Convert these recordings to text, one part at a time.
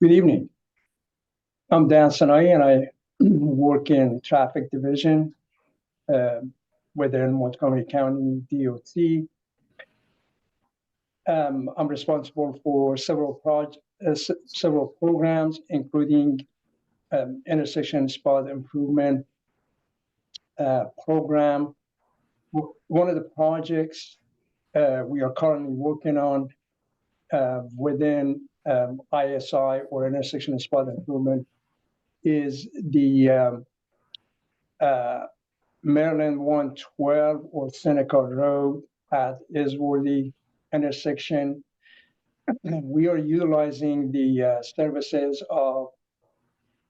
Good evening. I'm Dan Sinai, and I work in traffic division uh, within Montgomery County DOT. I'm responsible for several programs, including intersection spot improvement program. One of the projects we are currently working on within ISI, or intersection spot improvement, is the uh, Maryland 112 or Seneca Road at Esworthy intersection. We are utilizing the services of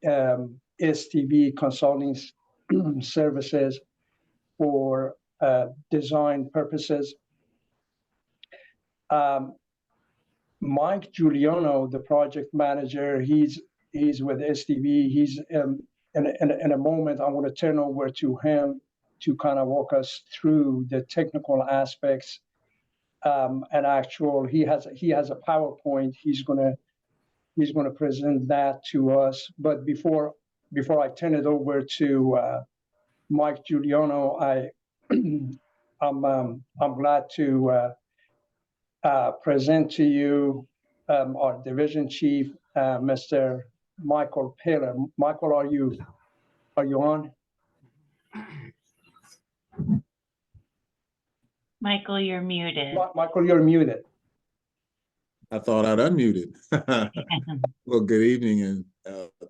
STV Consulting Services for design purposes. Um, Mike Giuliano, the project manager, he's with STV. He's in a moment, I'm going to turn over to him to kind of walk us through the technical aspects. And actual, he has a PowerPoint. He's gonna present that to us. But before I turn it over to Mike Giuliano, I'm glad to present to you our division chief, Mr. Michael Paler. Michael, are you on? Michael, you're muted. Michael, you're muted. I thought I'd unmuted. Well, good evening, and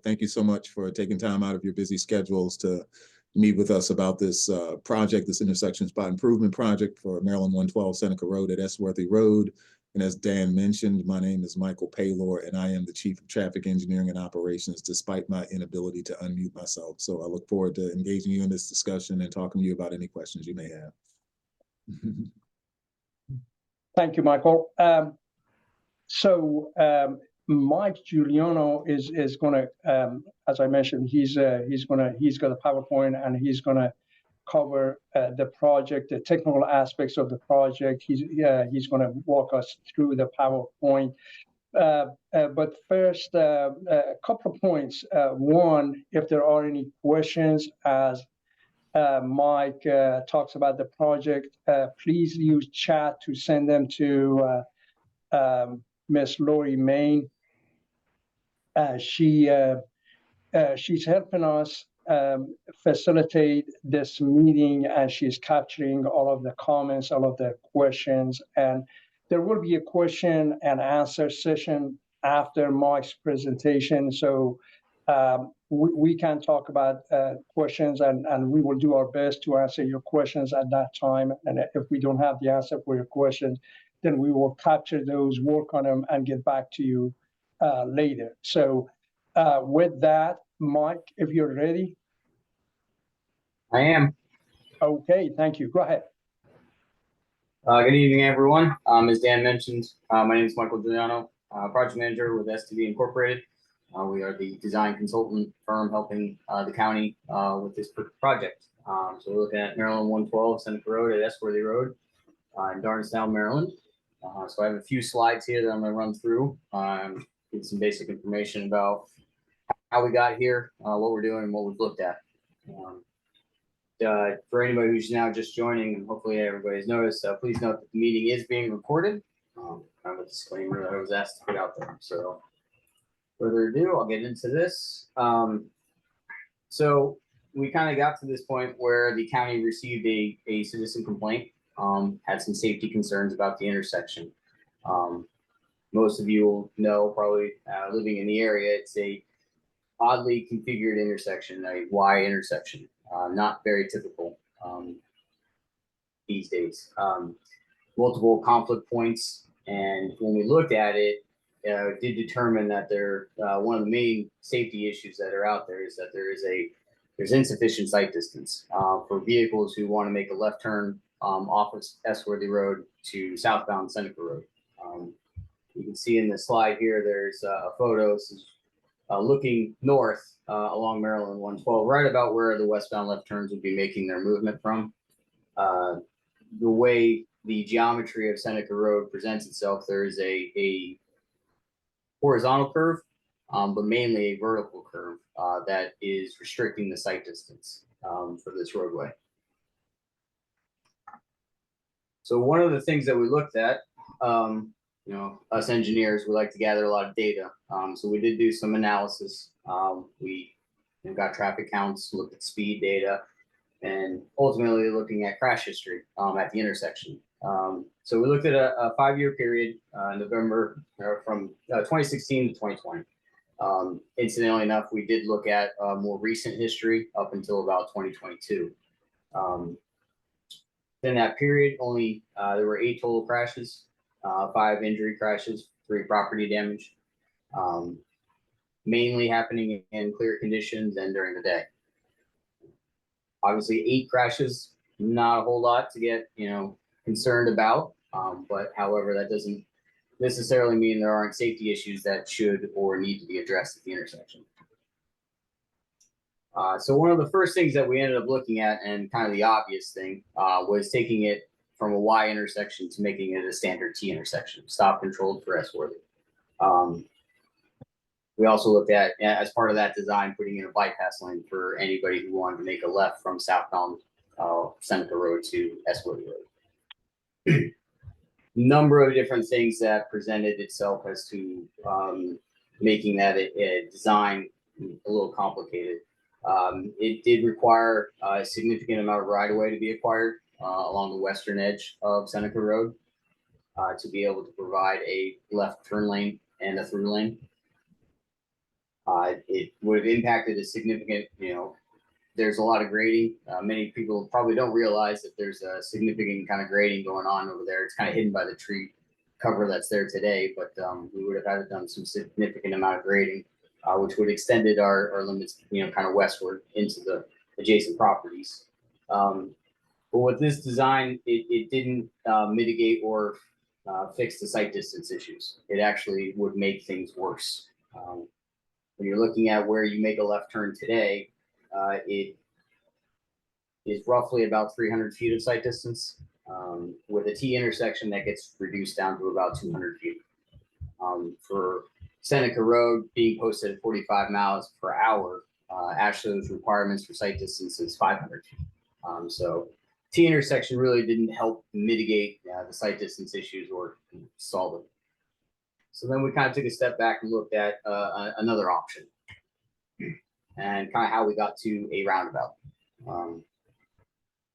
thank you so much for taking time out of your busy schedules to meet with us about this project, this intersection spot improvement project for Maryland 112 Seneca Road at Esworthy Road. And as Dan mentioned, my name is Michael Paylor, and I am the Chief of Traffic Engineering and Operations, despite my inability to unmute myself. So I look forward to engaging you in this discussion and talking to you about any questions you may have. Thank you, Michael. Mike Giuliano is going to, as I mentioned, he's got a PowerPoint, and he's going to cover the project, the technical aspects of the project. He's going to walk us through the PowerPoint. But first, a couple of points. One, if there are any questions as Mike talks about the project, please use chat to send them to Miss Lori Main. She's helping us facilitate this meeting, and she's capturing all of the comments, all of the questions. And there will be a question and answer session after Mike's presentation. So we can talk about questions, and we will do our best to answer your questions at that time. And if we don't have the answer for your questions, then we will capture those, work on them, and get back to you later. So with that, Mike, if you're ready. I am. Okay, thank you. Go ahead. Good evening, everyone. As Dan mentioned, my name is Michael Giuliano, project manager with STV Incorporated. We are the design consultant firm helping the county with this project. So we're looking at Maryland 112 Seneca Road at Esworthy Road in Darnestown, Maryland. So I have a few slides here that I'm going to run through, get some basic information about how we got here, what we're doing, and what we've looked at. For anybody who's now just joining, and hopefully everybody's noticed, please note that the meeting is being recorded. Kind of a disclaimer that I was asked to put out there. So further ado, I'll get into this. So we kind of got to this point where the county received a citizen complaint, had some safety concerns about the intersection. Most of you will know, probably living in the area, it's a oddly configured intersection, a Y intersection, not very typical these days. Multiple conflict points, and when we looked at it, it did determine that one of the main safety issues that are out there is that there's insufficient sight distance for vehicles who want to make a left turn off of Esworthy Road to southbound Seneca Road. You can see in the slide here, there's a photo. This is looking north along Maryland 112, right about where the westbound left turns would be making their movement from. The way the geometry of Seneca Road presents itself, there is a horizontal curve but mainly a vertical curve that is restricting the sight distance for this roadway. So one of the things that we looked at, us engineers, we like to gather a lot of data. So we did do some analysis. We got traffic counts, looked at speed data, and ultimately looking at crash history at the intersection. So we looked at a 5-year period, November from 2016 to 2020. Incidentally enough, we did look at more recent history up until about 2022. In that period, only there were 8 total crashes, 5 injury crashes, 3 property damage, mainly happening in clear conditions and during the day. Obviously, 8 crashes, not a whole lot to get concerned about, but however, that doesn't necessarily mean there aren't safety issues that should or need to be addressed at the intersection. So one of the first things that we ended up looking at, and kind of the obvious thing, was taking it from a Y intersection to making it a standard T intersection, stop controlled for Esworthy. We also looked at, as part of that design, putting in a bypass lane for anybody who wanted to make a left from southbound Seneca Road to Esworthy Road. Number of different things that presented itself as to making that a design a little complicated. It did require a significant amount of right-of-way to be acquired along the western edge of Seneca Road to be able to provide a left turn lane and a through lane. It would have impacted a significant, there's a lot of grading. Many people probably don't realize that there's a significant kind of grading going on over there. It's kind of hidden by the tree cover that's there today, but we would have had to done some significant amount of grading, which would have extended our limits, kind of westward into the adjacent properties. But with this design, it didn't mitigate or fix the sight distance issues. It actually would make things worse. When you're looking at where you make a left turn today, it is roughly about 300 feet of sight distance. With a T intersection, that gets reduced down to about 200 feet. For Seneca Road being posted at 45 miles per hour, actually those requirements for sight distance is 500 feet. So T intersection really didn't help mitigate the sight distance issues or solve them. So then we kind of took a step back and looked at another option and kind of how we got to a roundabout.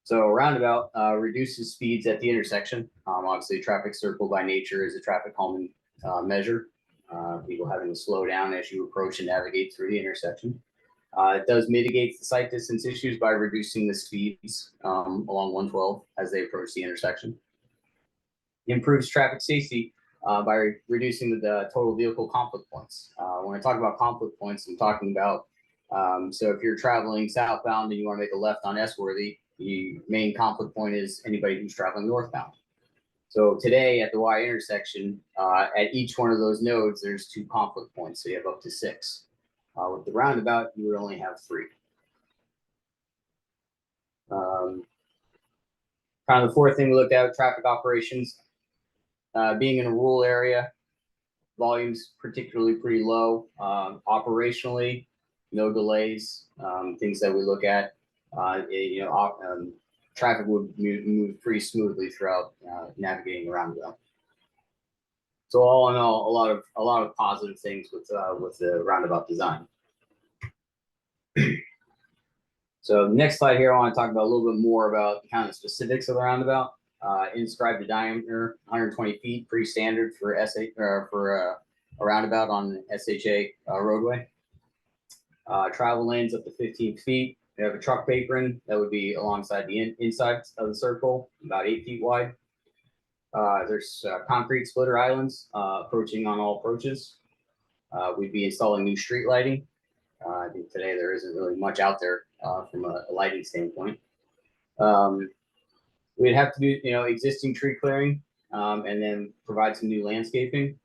So a roundabout reduces speeds at the intersection. Obviously, a traffic circle by nature is a traffic calming measure. People having to slow down as you approach and navigate through the intersection. It does mitigate the sight distance issues by reducing the speeds along 112 as they approach the intersection. Improves traffic safety by reducing the total vehicle conflict points. When I talk about conflict points, I'm talking about, so if you're traveling southbound and you want to make a left on Esworthy, the main conflict point is anybody who's traveling northbound. So today at the Y intersection, at each one of those nodes, there's 2 conflict points, so you have up to 6. With the roundabout, you would only have 3. Kind of the fourth thing we looked at, traffic operations. Being in a rural area, volumes particularly pretty low. Operationally, no delays. Things that we look at, traffic would move pretty smoothly throughout navigating the roundabout. So all in all, a lot of positive things with the roundabout design. So next slide here, I want to talk about a little bit more about kind of the specifics of the roundabout. Inscribed the diameter 120 feet, pretty standard for a roundabout on the SHA roadway. Travel lanes up to 15 feet. We have a truck apron that would be alongside the inside of the circle, about 8 feet wide. There's concrete splitter islands approaching on all approaches. We'd be installing new street lighting. I think today there isn't really much out there from a lighting standpoint. We'd have to do, existing tree clearing and then provide some new landscaping.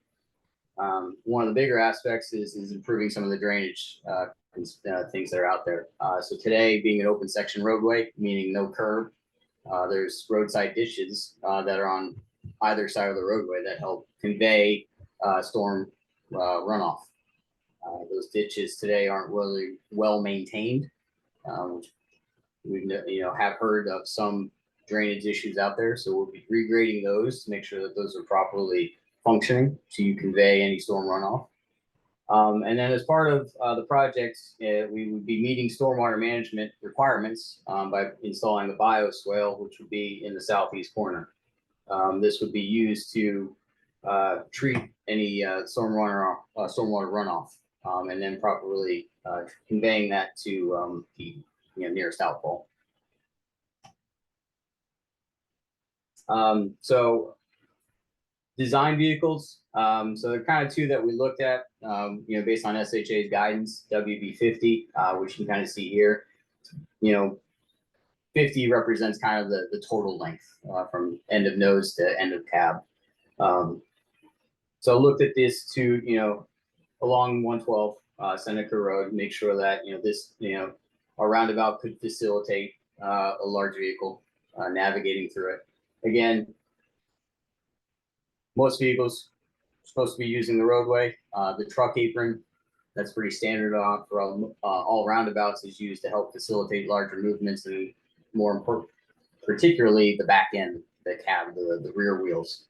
One of the bigger aspects is improving some of the drainage things that are out there. So today, being an open section roadway, meaning no curb, there's roadside ditches that are on either side of the roadway that help convey storm runoff. Those ditches today aren't really well maintained. We have heard of some drainage issues out there, so we'll be regrading those to make sure that those are properly functioning to convey any storm runoff. And then as part of the project, we would be meeting stormwater management requirements by installing the bioswale, which would be in the southeast corner. This would be used to treat any stormwater runoff, and then properly conveying that to the nearest outfall. So design vehicles. So there are kind of two that we looked at, based on SHA's guidance, WB50, which you can kind of see here. 50 represents kind of the total length from end of nose to end of cab. So I looked at this to, along 112 Seneca Road, make sure that, a roundabout could facilitate a large vehicle navigating through it. Again, most vehicles are supposed to be using the roadway. The truck apron, that's pretty standard for all roundabouts, is used to help facilitate larger movements and, more important, particularly the back end, the cab, the rear wheels.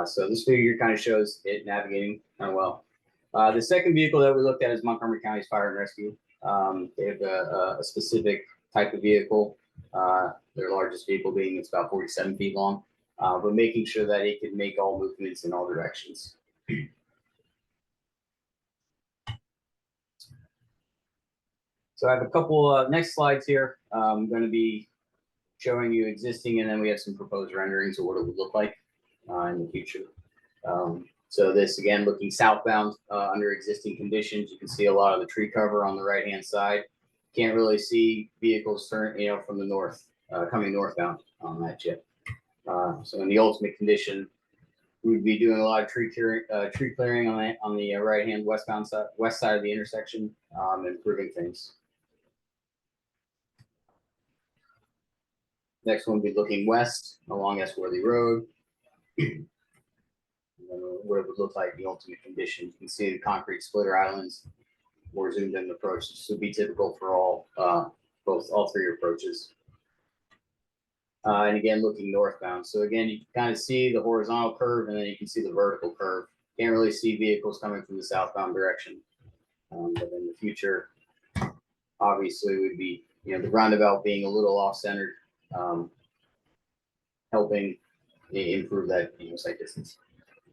So this figure kind of shows it navigating kind of well. The second vehicle that we looked at is Montgomery County's Fire and Rescue. They have a specific type of vehicle, their largest vehicle being it's about 47 feet long, but making sure that it can make all movements in all directions. So I have a couple next slides here. I'm going to be showing you existing, and then we have some proposed renderings of what it would look like in the future. So this, again, looking southbound under existing conditions, you can see a lot of the tree cover on the right-hand side. Can't really see vehicles from the north, coming northbound on that yet. So in the ultimate condition, we'd be doing a lot of tree clearing on the right-hand west side of the intersection, improving things. Next one would be looking west along Esworthy Road. What it would look like in the ultimate condition. You can see the concrete splitter islands, more zoomed in approach. This would be typical for all three approaches. And again, looking northbound. So again, you can kind of see the horizontal curve, and then you can see the vertical curve. Can't really see vehicles coming from the southbound direction. But in the future, obviously, would be the roundabout being a little off-centered, helping improve that sight distance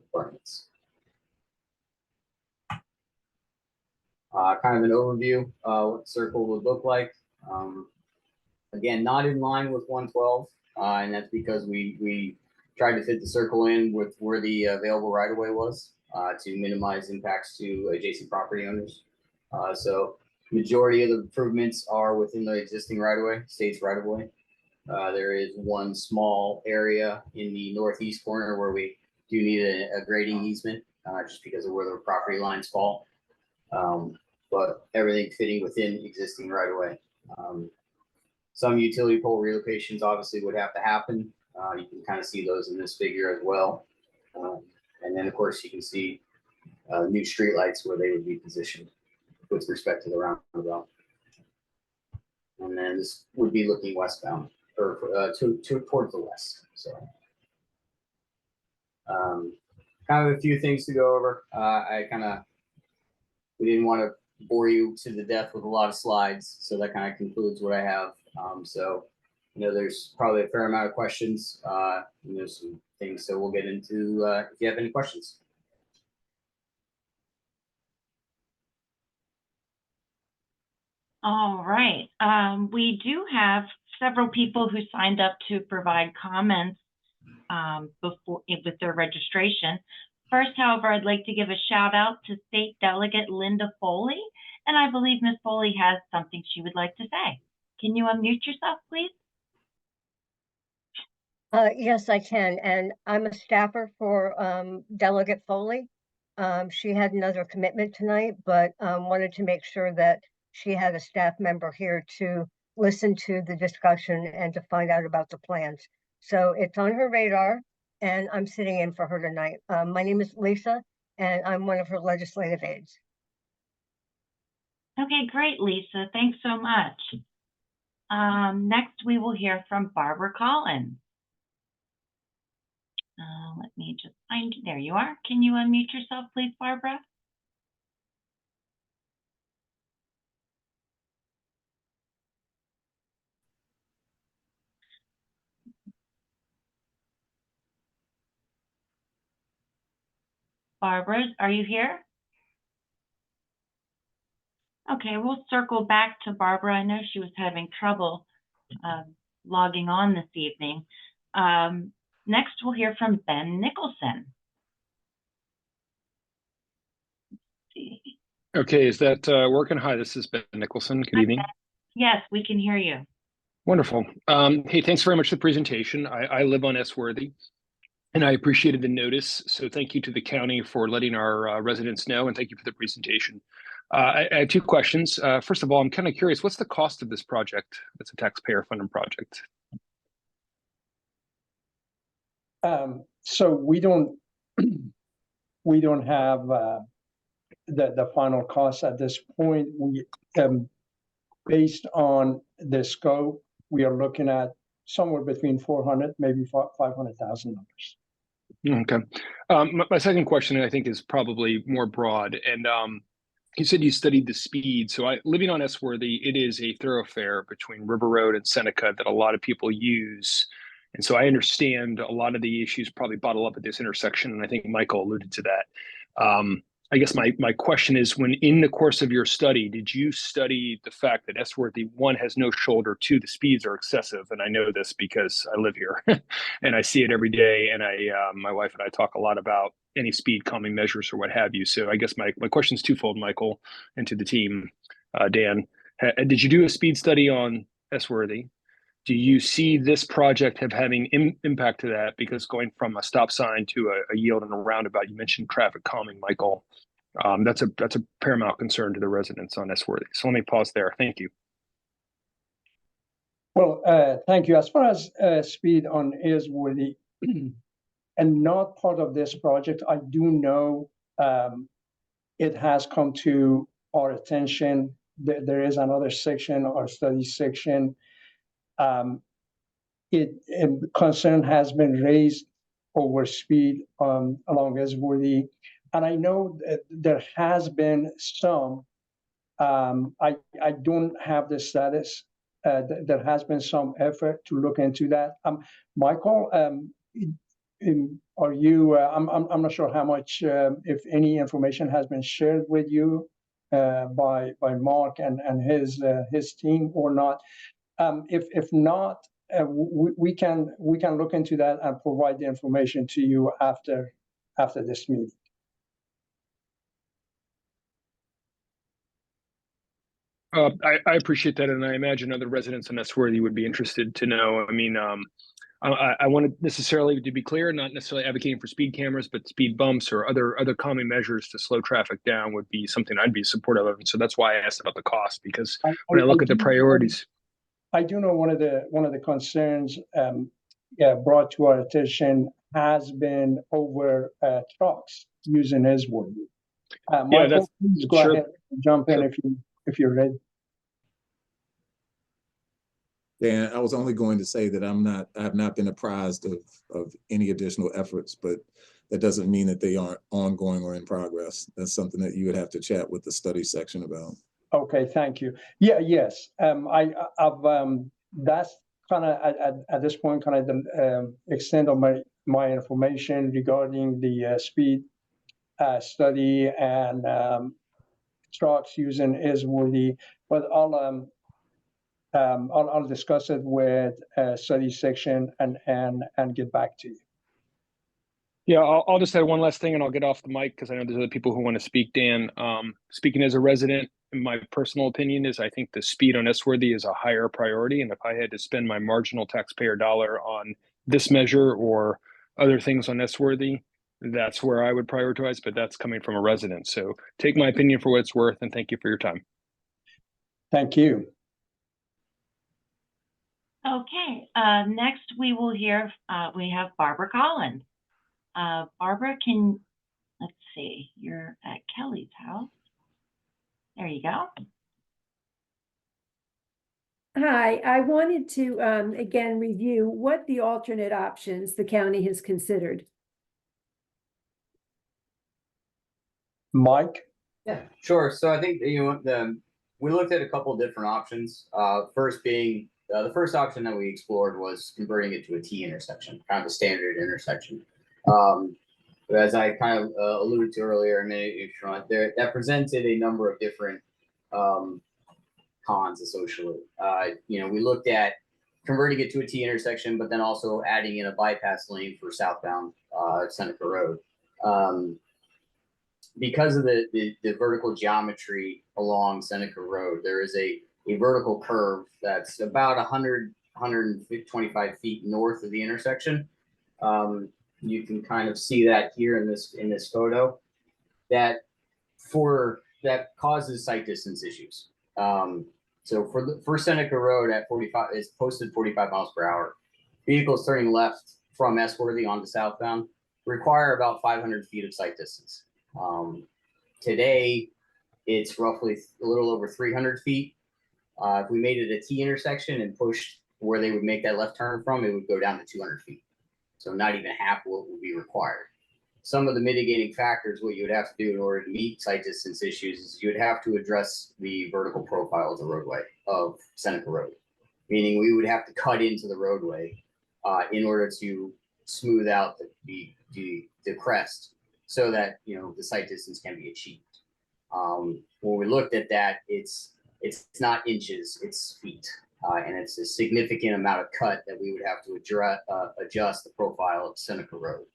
requirements. Kind of an overview what the circle would look like. Again, not in line with 112, and that's because we tried to fit the circle in with where the available right-of-way was to minimize impacts to adjacent property owners. So majority of the improvements are within the existing right-of-way, state's right-of-way. There is one small area in the northeast corner where we do need a grading easement, just because of where the property lines fall. But everything fitting within existing right-of-way. Some utility pole relocations obviously would have to happen. You can kind of see those in this figure as well. And then of course you can see new streetlights where they would be positioned with respect to the roundabout. And then this would be looking westbound, or towards the west. So kind of a few things to go over. We didn't want to bore you to the death with a lot of slides, so that kind of concludes what I have. So there's probably a fair amount of questions, some things, so we'll get into if you have any questions. All right. We do have several people who signed up to provide comments before with their registration. First, however, I'd like to give a shout out to State Delegate Linda Foley, and I believe Ms. Foley has something she would like to say. Can you unmute yourself, please? Yes, I can, and I'm a staffer for Delegate Foley. She had another commitment tonight, but wanted to make sure that she had a staff member here to listen to the discussion and to find out about the plans. So it's on her radar, and I'm sitting in for her tonight. My name is Lisa, and I'm one of her legislative aides. Okay, great, Lisa. Thanks so much. Next, we will hear from Barbara Collins. Let me just find, there you are. Can you unmute yourself, please, Barbara? Barbara, are you here? Okay, we'll circle back to Barbara. I know she was having trouble logging on this evening. Next, we'll hear from Ben Nicholson. Let's see. Okay, is that working? Hi, this is Ben Nicholson. Good evening. Yes, we can hear you. Wonderful. Hey, thanks very much for the presentation. I live on Esworthy, and I appreciated the notice. So thank you to the county for letting our residents know, and thank you for the presentation. I have two questions. First of all, I'm kind of curious, what's the cost of this project? It's a taxpayer-funded project. So we don't have the final cost at this point. We based on the scope, we are looking at somewhere between 400, maybe $500,000. Okay. My second question, I think, is probably more broad. And you said you studied the speed. So living on Esworthy, it is a thoroughfare between River Road and Seneca that a lot of people use. And so I understand a lot of the issues probably bottle up at this intersection. And I think Michael alluded to that. I guess my question is, when in the course of your study, did you study the fact that Esworthy, one, has no shoulder, two, the speeds are excessive? And I know this because I live here and I see it every day. And my wife and I talk a lot about any speed calming measures or what have you. So I guess my question is twofold, Michael, and to the team. Dan, did you do a speed study on Esworthy? Do you see this project having impact to that? Because going from a stop sign to a yield and a roundabout, you mentioned traffic calming, Michael. That's a paramount concern to the residents on Esworthy. So let me pause there. Thank you. Well, thank you. As far as speed on Esworthy, and not part of this project, I do know it has come to our attention. There is another section, our study section. Concern has been raised over speed along Esworthy, and I know that there has been some. I don't have the status. There has been some effort to look into that. Michael, are you? I'm not sure how much, if any, information has been shared with you by Mark and his team or not. If not, we can look into that and provide the information to you after this meeting. I appreciate that, and I imagine other residents on Esworthy would be interested to know. I mean, I wanted necessarily to be clear, not necessarily advocating for speed cameras, but speed bumps or other calming measures to slow traffic down would be something I'd be supportive of. And so that's why I asked about the cost, because when I look at the priorities. I do know one of the concerns brought to our attention has been over trucks using Esworthy. Michael, please go ahead and jump in if you're ready. Dan, I was only going to say that I have not been apprised of any additional efforts, but that doesn't mean that they aren't ongoing or in progress. That's something that you would have to chat with the study section about. Okay, thank you. Yes. I've that's kind of at this point kind of the extent of my information regarding the speed study and trucks using Esworthy, but I'll discuss it with study section and get back to you. Yeah, I'll just say one last thing and I'll get off the mic because I know there's other people who want to speak, Dan. Speaking as a resident, my personal opinion is I think the speed on Esworthy is a higher priority. And if I had to spend my marginal taxpayer dollar on this measure or other things on Esworthy, that's where I would prioritize, but that's coming from a resident. So take my opinion for what it's worth and thank you for your time. Thank you. Okay, next we will hear, we have Barbara Collins. Barbara, let's see, you're at Kelly's house. There you go. Hi, I wanted to again review what the alternate options the county has considered. Mike? Yeah, sure. So I think we looked at a couple of different options. First being the first option that we explored was converting it to a T intersection, kind of a standard intersection. But as I kind of alluded to earlier, that presented a number of different cons associated. We looked at converting it to a T intersection, but then also adding in a bypass lane for southbound Seneca Road. Because of the vertical geometry along Seneca Road, there is a vertical curve that's about 125 feet north of the intersection. You can kind of see that here in this photo. That causes sight distance issues. So for Seneca Road at 45 is posted 45 miles per hour. Vehicles turning left from Esworthy onto southbound require about 500 feet of sight distance. Today, it's roughly a little over 300 feet. If we made it a T intersection and pushed where they would make that left turn from, it would go down to 200 feet. So not even half what would be required. Some of the mitigating factors, what you would have to do in order to meet sight distance issues is you would have to address the vertical profile of the roadway of Seneca Road, meaning we would have to cut into the roadway in order to smooth out the crest so that the sight distance can be achieved. When we looked at that, it's not inches, it's feet, and it's a significant amount of cut that we would have to adjust the profile of Seneca Road.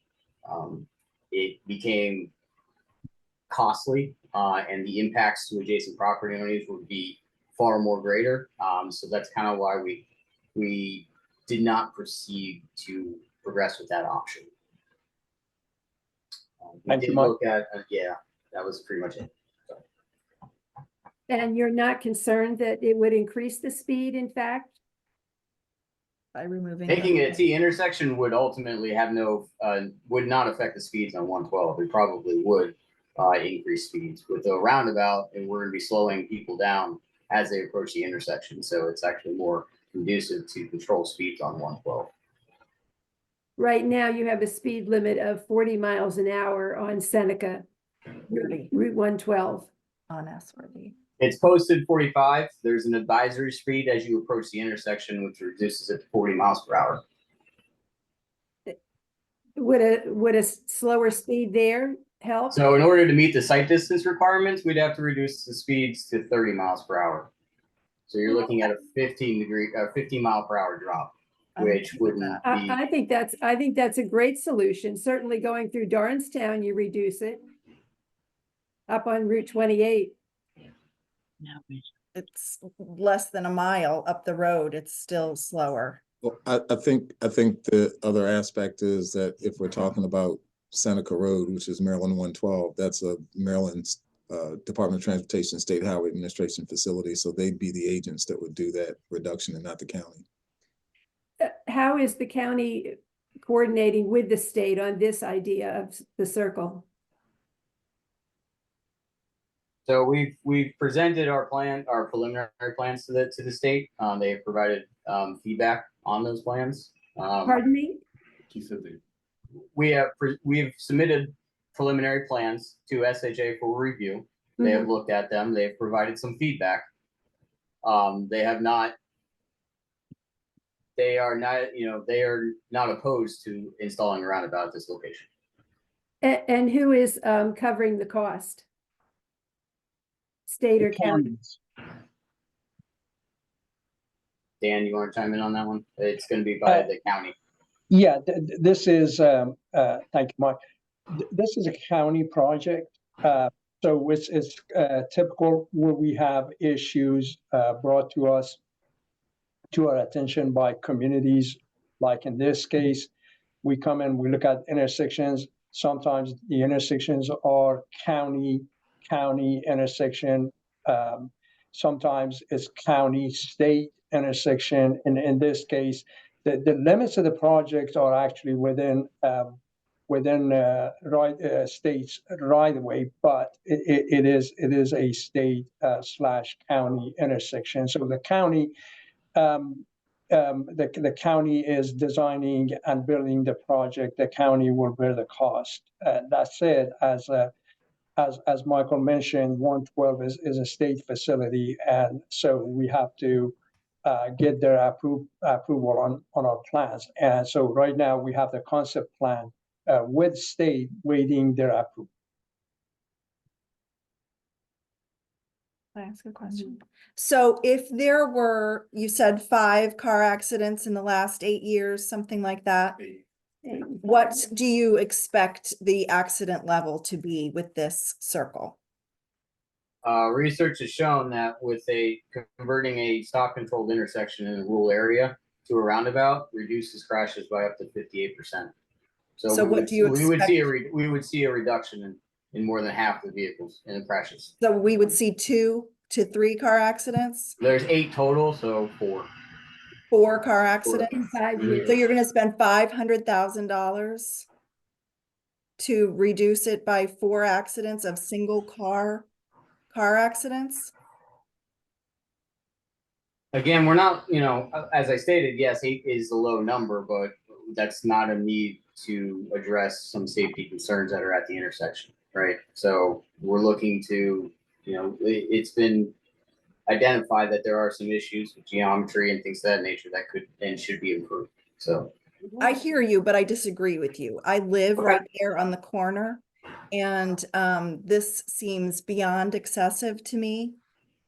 It became costly, and the impacts to adjacent property owners would be far more greater. So that's kind of why we did not proceed to progress with that option. Thank you, Mike. Look at yeah, that was pretty much it. And you're not concerned that it would increase the speed, in fact? By removing Making it a T intersection would ultimately have would not affect the speeds on 112. It probably would increase speeds. With the roundabout, and we're going to be slowing people down as they approach the intersection. So it's actually more conducive to control speeds on 112. Right now, you have a speed limit of 40 miles an hour on Seneca, Route 112. on Esworthy. It's posted 45. There's an advisory speed as you approach the intersection, which reduces it to 40 miles per hour. Would a slower speed there help? So in order to meet the sight distance requirements, we'd have to reduce the speeds to 30 miles per hour. So you're looking at a 15 mile per hour drop, which wouldn't be. I think that's a great solution. Certainly going through Darnestown, you reduce it. Up on Route 28. It's less than a mile up the road. It's still slower. Well, I think the other aspect is that if we're talking about Seneca Road, which is Maryland 112, that's a Maryland Department of Transportation State Highway Administration facility. So they'd be the agents that would do that reduction and not the county. How is the county coordinating with the state on this idea of the circle? So we've presented our preliminary plans to the state. They have provided feedback on those plans. Pardon me? We have submitted preliminary plans to SHA for review. They have looked at them. They have provided some feedback. They are not opposed to installing a roundabout at this location. And who is covering the cost? State or county? Dan, you want to chime in on that one? It's going to be by the county. Yeah, this is, thank you, Mike. This is a county project. So it's typical where we have issues brought to our attention by communities. Like in this case, we come in, we look at intersections. Sometimes the intersections are county intersection. Sometimes it's county state intersection. And in this case, the limits of the project are actually within states right away, but it is a state / county intersection. So the county the county is designing and building the project, the county will bear the cost. That said, as Michael mentioned, 112 is a state facility, and so we have to get their approval on our plans. And so right now we have the concept plan with state waiting their approval. Can I ask a question? So if there were, you said 5 car accidents in the last 8 years, something like that. What do you expect the accident level to be with this circle? Research has shown that with converting a stop controlled intersection in a rural area to a roundabout reduces crashes by up to 58%. So what do you we would see expect? we would see a reduction in more than half the vehicles in the crashes. So we would see 2 to 3 car accidents, There's 8 total, so 4. 4 car accidents. In 5 Mhm. years. So you're gonna spend $500,000 to reduce it by 4 accidents of single car accidents? Again, we're not, as I stated, yes, 8 is the low number, but that's not a need to address some safety concerns that are at the intersection, right? So we're looking to, it's been identified that there are some issues with geometry and things of that nature that could and should be improved. So I hear you, but I disagree with you. I live Okay. right there on the corner, and this seems beyond excessive to me.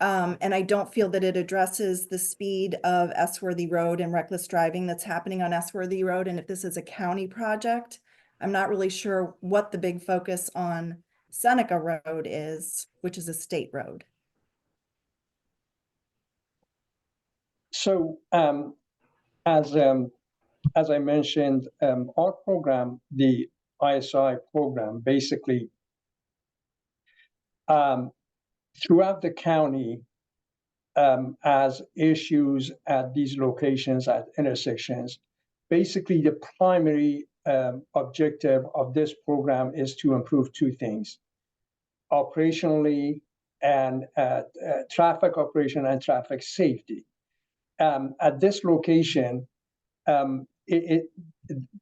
And I don't feel that it addresses the speed of Esworthy Road and reckless driving that's happening on Esworthy Road. And if this is a county project, I'm not really sure what the big focus on Seneca Road is, which is a state road. So as I mentioned, our program, the ISI program, basically throughout the county, as issues at these locations, at intersections, basically the primary objective of this program is to improve 2 things: operationally and traffic operation and traffic safety. At this location,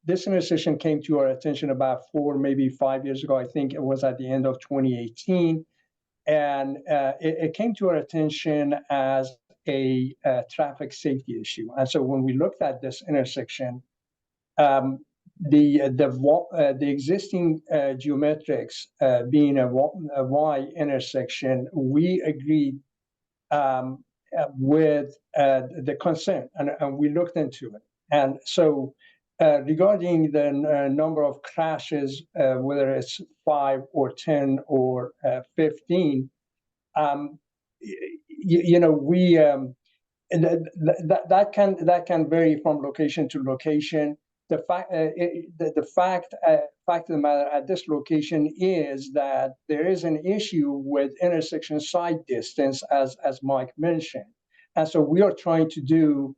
this intersection came to our attention about 4, maybe 5 years ago. I think it was at the end of 2018. And it came to our attention as a traffic safety issue. And so when we looked at this intersection, the existing geometrics being a Y intersection, we agreed with the concern, and we looked into it. And so regarding the number of crashes, whether it's 5 or 10 or 15, we that can vary from location to location. The fact of the matter at this location is that there is an issue with intersection side distance, as Mike mentioned, and so we are trying to do.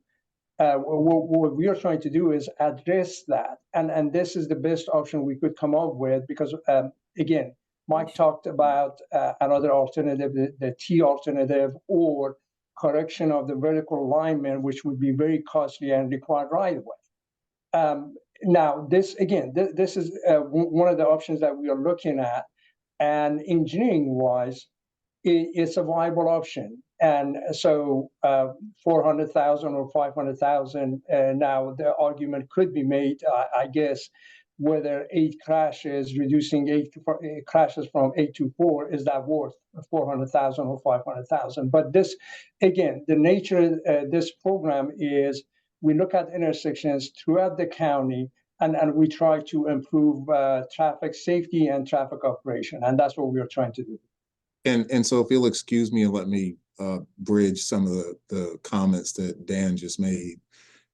What we are trying to do is address that, and this is the best option we could come up with, because again, Mike talked about another alternative, the T alternative, or correction of the vertical alignment, which would be very costly and require right of way. Now, this is one of the options that we are looking at, and engineering-wise, it's a viable option. And so 400,000 or 500,000, now the argument could be made, I guess, whether 8 crashes, reducing 8 crashes from 8 to 4, is that worth 400,000 or 500,000? But this, again, the nature of this program is we look at intersections throughout the county, and we try to improve traffic safety and traffic operation, and that's what we are trying to do. And so if you'll excuse me and let me bridge some of the comments that Dan just made.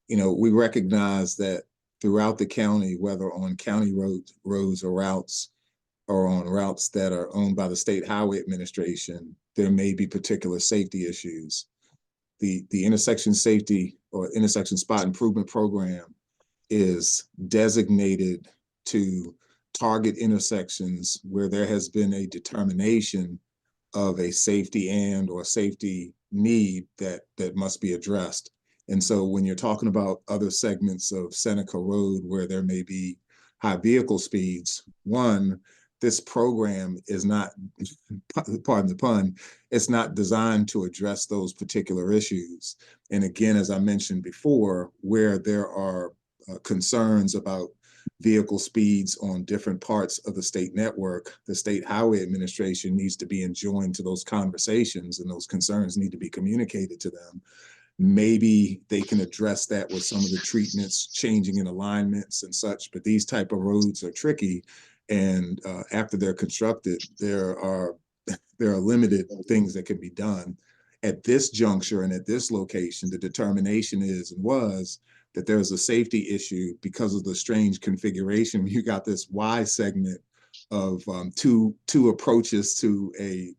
We recognize that throughout the county, whether on county roads or routes, or on routes that are owned by the State Highway Administration, there may be particular safety issues. The intersection safety or intersection spot improvement program is designated to target intersections where there has been a determination of a safety or safety need that must be addressed. And so when you're talking about other segments of Seneca Road where there may be high vehicle speeds, one, this program is not, pardon the pun, it's not designed to address those particular issues. And again, as I mentioned before, where there are concerns about vehicle speeds on different parts of the state network, the State Highway Administration needs to be enjoined to those conversations, and those concerns need to be communicated to them. Maybe they can address that with some of the treatments, changing in alignments and such, but these type of roads are tricky. And after they're constructed, there are limited things that can be done. At this juncture and at this location, the determination is and was that there's a safety issue because of the strange configuration. You got this Y segment of two approaches to a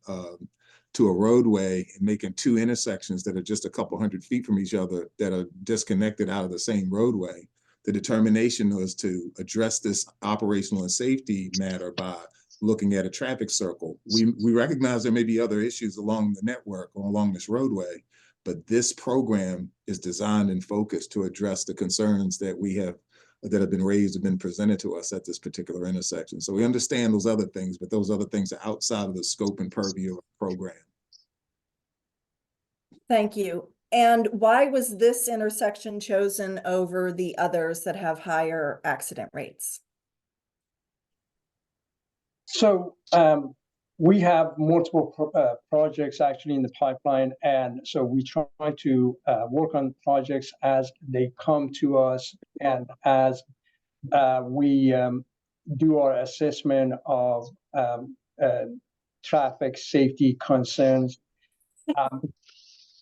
roadway, and making two intersections that are just a couple hundred feet from each other that are disconnected out of the same roadway. The determination was to address this operational and safety matter by looking at a traffic circle. We recognize there may be other issues along the network or along this roadway, but this program is designed and focused to address the concerns that have been raised and been presented to us at this particular intersection. So we understand those other things, but those other things are outside of the scope and purview of the program. Thank you. And why was this intersection chosen over the others that have higher accident rates? So we have multiple projects actually in the pipeline, and so we try to work on projects as they come to us and as we do our assessment of traffic safety concerns.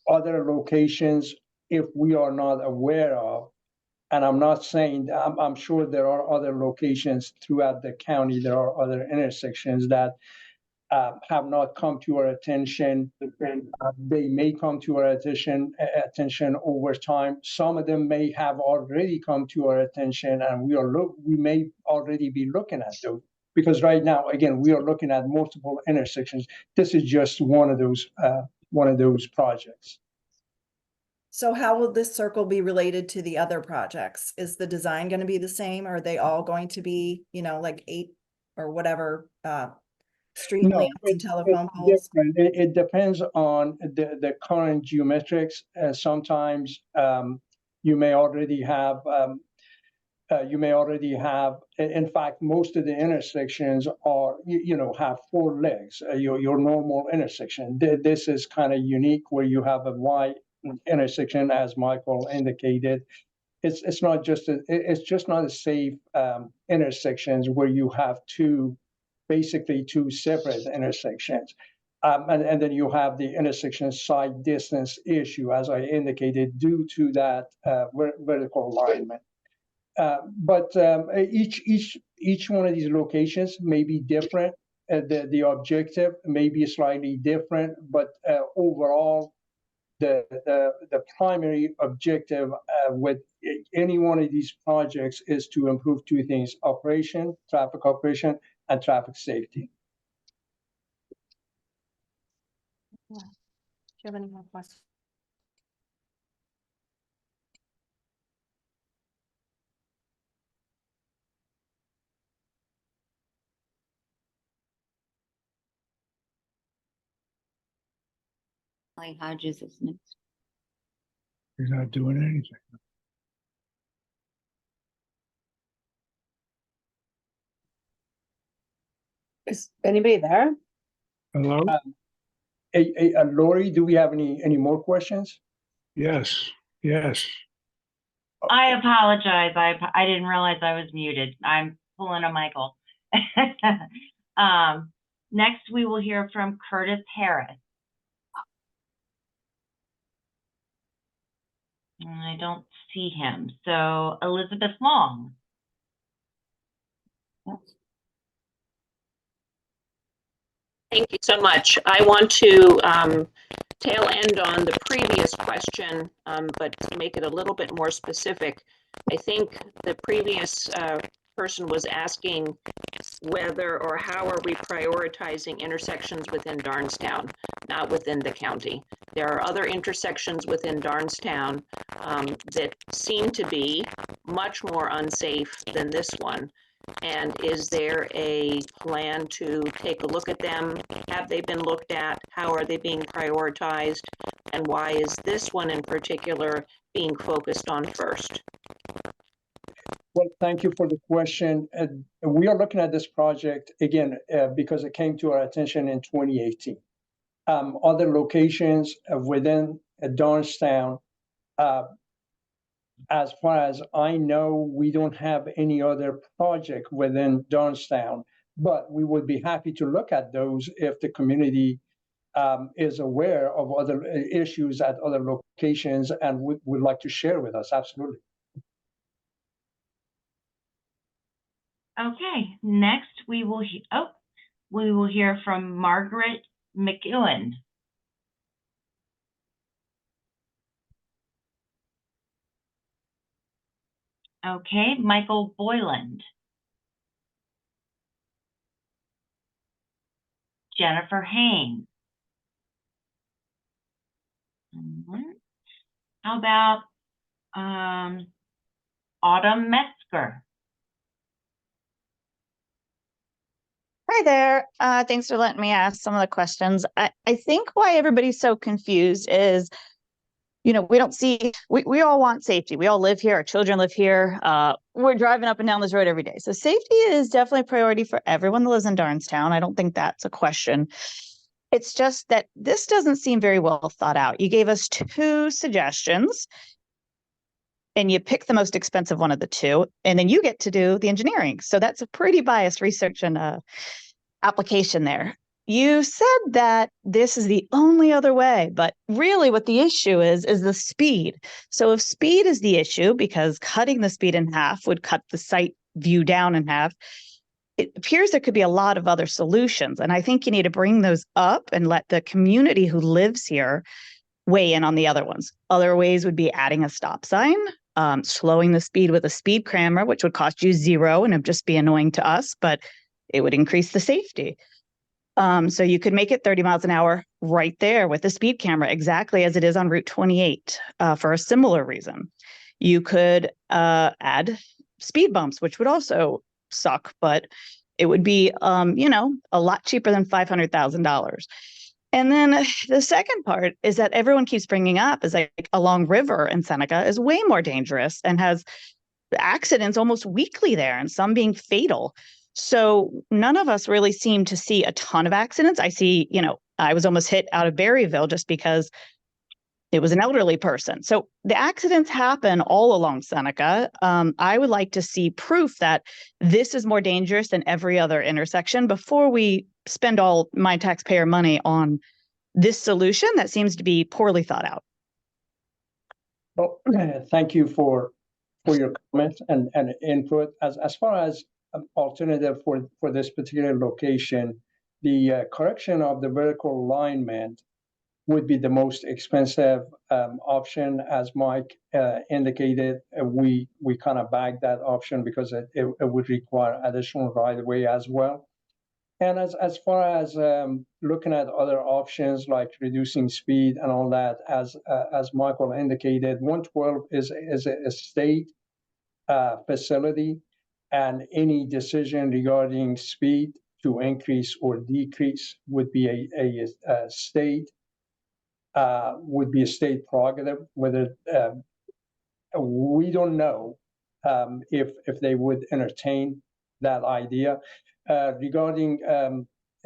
Other locations, if we are not aware of, and I'm not saying, I'm sure there are other locations throughout the county, there are other intersections that have not come to our attention. They may come to our attention over time. Some of them may have already come to our attention, and we may already be looking at those. Because right now, again, we are looking at multiple intersections. This is just one of those projects. So how will this circle be related to the other projects? Is the design going to be the same? Are they all going to be, like 8 or whatever street lamps and telephone poles? It depends on the current geometrics. Sometimes you may already have. In fact, most of the intersections are, have 4 legs. Your normal intersection. This is kind of unique where you have a Y intersection, as Michael indicated. It's not just not a safe intersections where you have basically two separate intersections. And then you have the intersection side distance issue, as I indicated, due to that vertical alignment. But each one of these locations may be different. The objective may be slightly different, but overall, the primary objective with any one of these projects is to improve 2 things: traffic operation, and traffic safety. Do you have any more questions? Hodges is next. He's not doing anything. Is anybody there? Hello? Lori, do we have any more questions? Yes. I apologize. I didn't realize I was muted. I'm pulling a Michael. Next, we will hear from Curtis Harris. I don't see him. So Elizabeth Long. Thank you so much. I want to tail end on the previous question, but to make it a little bit more specific. I think the previous person was asking whether or how are we prioritizing intersections within Darnestown, not within the county. There are other intersections within Darnestown that seem to be much more unsafe than this one. And is there a plan to take a look at them? Have they been looked at? How are they being prioritized? And why is this one in particular being focused on first? Well, thank you for the question. We are looking at this project again because it came to our attention in 2018. Other locations within Darnestown, as far as I know, we don't have any other project within Darnestown, but we would be happy to look at those if the community is aware of other issues at other locations and would like to share with us. Absolutely. Okay, next we will hear from Margaret McEwen. Okay, Michael Boyland. Jennifer Haynes. How about Autumn Metzger? Hi there. Thanks for letting me ask some of the questions. I think why everybody's so confused is, we don't see, we all want safety. We all live here. Our children live here. We're driving up and down this road every day. So safety is definitely a priority for everyone that lives in Darnestown. I don't think that's a question. It's just that this doesn't seem very well thought out. You gave us 2 suggestions and you pick the most expensive one of the 2, and then you get to do the engineering. So that's a pretty biased research and application there. You said that this is the only other way, but really what the issue is the speed. So if speed is the issue, because cutting the speed in half would cut the site view down in half, it appears there could be a lot of other solutions. And I think you need to bring those up and let the community who lives here weigh in on the other ones. Other ways would be adding a stop sign, slowing the speed with a speed camera, which would cost you 0 and it'd just be annoying to us, but it would increase the safety. So you could make it 30 miles an hour right there with the speed camera, exactly as it is on Route 28 for a similar reason. You could add speed bumps, which would also suck, but it would be, a lot cheaper than $500,000. And then the second part is that everyone keeps bringing up is like along river in Seneca is way more dangerous and has accidents almost weekly there, and some being fatal. So none of us really seem to see a ton of accidents. I see, I was almost hit out of Berryville just because it was an elderly person. So the accidents happen all along Seneca. I would like to see proof that this is more dangerous than every other intersection before we spend all my taxpayer money on this solution that seems to be poorly thought out. Well, thank you for your comments and input. As far as alternative for this particular location, the correction of the vertical alignment would be the most expensive option. As Mike indicated, we kind of bagged that option because it would require additional right-of-way as well. And as far as looking at other options like reducing speed and all that, as Michael indicated, 112 is a state facility, and any decision regarding speed to increase or decrease would be a state prerogative. Whether we don't know if they would entertain that idea. Regarding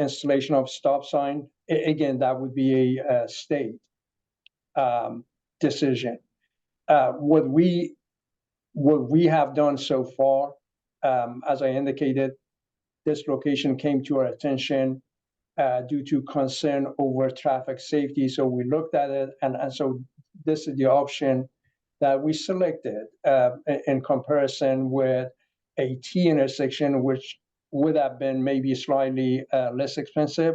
installation of stop sign, again, that would be a state decision. What we have done so far, as I indicated, this location came to our attention due to concern over traffic safety. So we looked at it, and so this is the option that we selected in comparison with a T intersection, which would have been maybe slightly less expensive,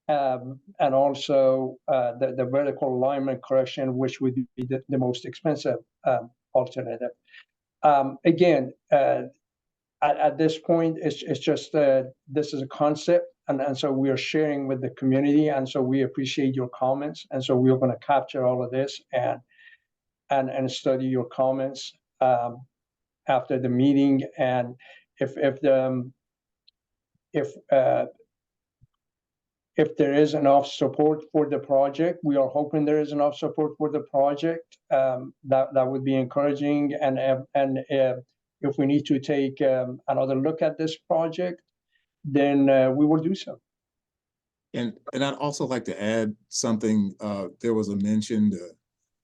and also the vertical alignment correction, which would be the most expensive alternative. Again, at this point, it's just this is a concept, and so we are sharing with the community, and so we appreciate your comments, and so we're going to capture all of this and study your comments after the meeting, and if there is enough support for the project, we are hoping there is enough support for the project. That would be encouraging, and if we need to take another look at this project, then we will do so. And I'd also like to add something. There was a mention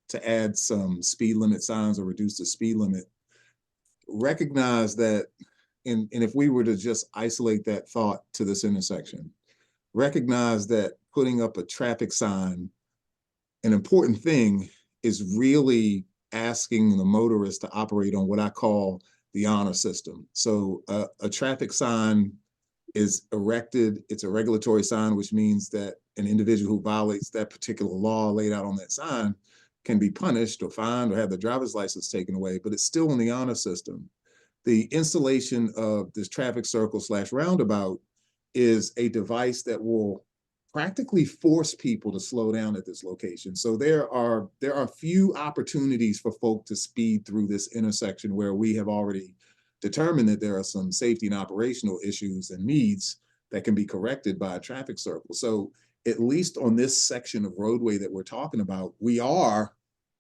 to add some speed limit signs or reduce the speed limit. Recognize that, and if we were to just isolate that thought to this intersection, recognize that putting up a traffic sign, an important thing is really asking the motorist to operate on what I call the honor system. So a traffic sign is erected, it's a regulatory sign, which means that an individual who violates that particular law laid out on that sign can be punished or fined or have their driver's license taken away, but it's still in the honor system. The installation of this traffic circle / roundabout is a device that will practically force people to slow down at this location. So there are few opportunities for folk to speed through this intersection where we have already determined that there are some safety and operational issues and needs that can be corrected by a traffic circle. So at least on this section of roadway that we're talking about, we are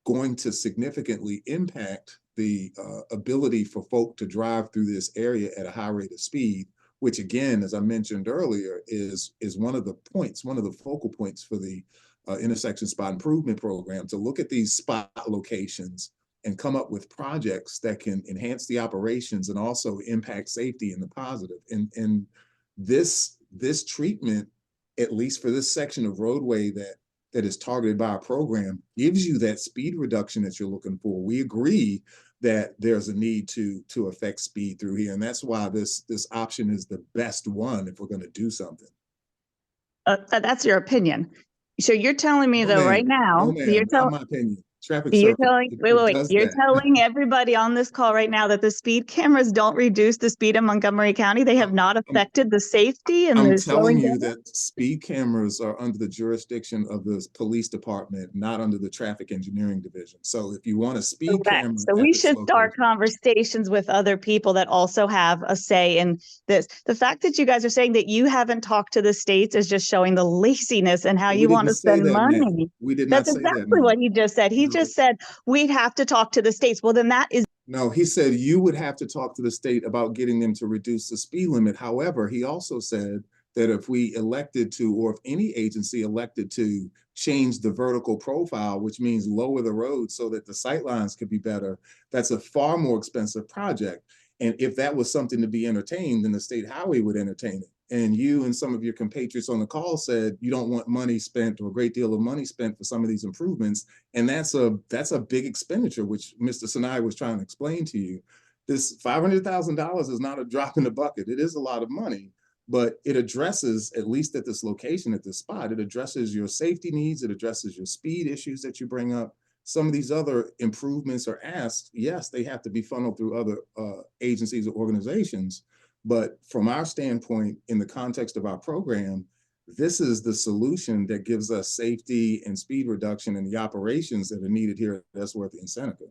going to significantly impact the ability for folk to drive through this area at a high rate of speed, which again, as I mentioned earlier, is one of the points, one of the focal points for the intersection spot improvement program, to look at these spot locations and come up with projects that can enhance the operations and also impact safety in the positive. And this treatment, at least for this section of roadway that is targeted by our program, gives you that speed reduction that you're looking for. We agree that there's a need to affect speed through here, and that's why this option is the best one if we're going to do something. That's your opinion. So you're telling me though, right now, not my opinion. Traffic you're circle, telling, wait, you're telling everybody on this call right now that the speed cameras don't reduce the speed in Montgomery County. They have not affected the safety and I'm the telling slowing you down? that speed cameras are under the jurisdiction of the police department, not under the traffic engineering division. So if you want a speed camera, so we should start conversations with other people that also have a say in this. The fact that you guys are saying that you haven't talked to the states is just showing the laziness and how you want to spend money. We did not That's say that. exactly what he just said. He just said we'd have to talk to the states. Well, then that is. No, he said you would have to talk to the state about getting them to reduce the speed limit. However, he also said that if we elected to, or if any agency elected to change the vertical profile, which means lower the road so that the sight lines could be better, that's a far more expensive project. And if that was something to be entertained, then the state highway would entertain it. And you and some of your compatriots on the call said you don't want money spent, or a great deal of money spent, for some of these improvements. And that's a big expenditure, which Mr. Sinai was trying to explain to you. This $500,000 is not a drop in the bucket. It is a lot of money, but it addresses, at least at this location, at this spot, it addresses your safety needs. It addresses your speed issues that you bring up. Some of these other improvements are asked, yes, they have to be funneled through other agencies or organizations. But from our standpoint, in the context of our program, this is the solution that gives us safety and speed reduction in the operations that are needed here at Esworthy and Seneca.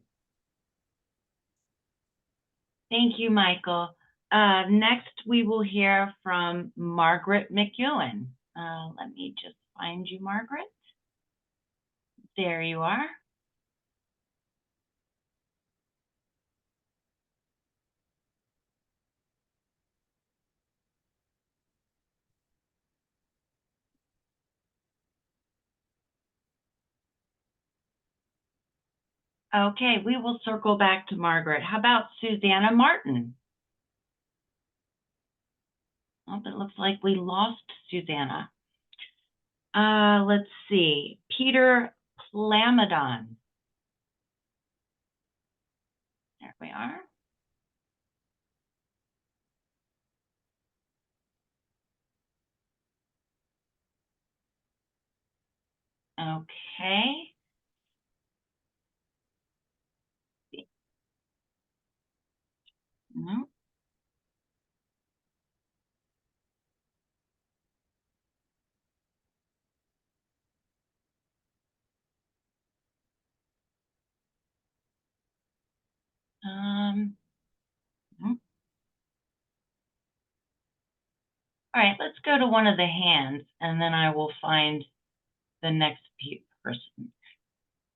Thank you, Michael. Next, we will hear from Margaret McEwen. Let me just find you, Margaret. There you are. Okay, we will circle back to Margaret. How about Susanna Martin? Oh, it looks like we lost Susanna. Let's see, Peter Plamadon. There we are. Okay. No. All right, let's go to one of the hands, and then I will find the next person.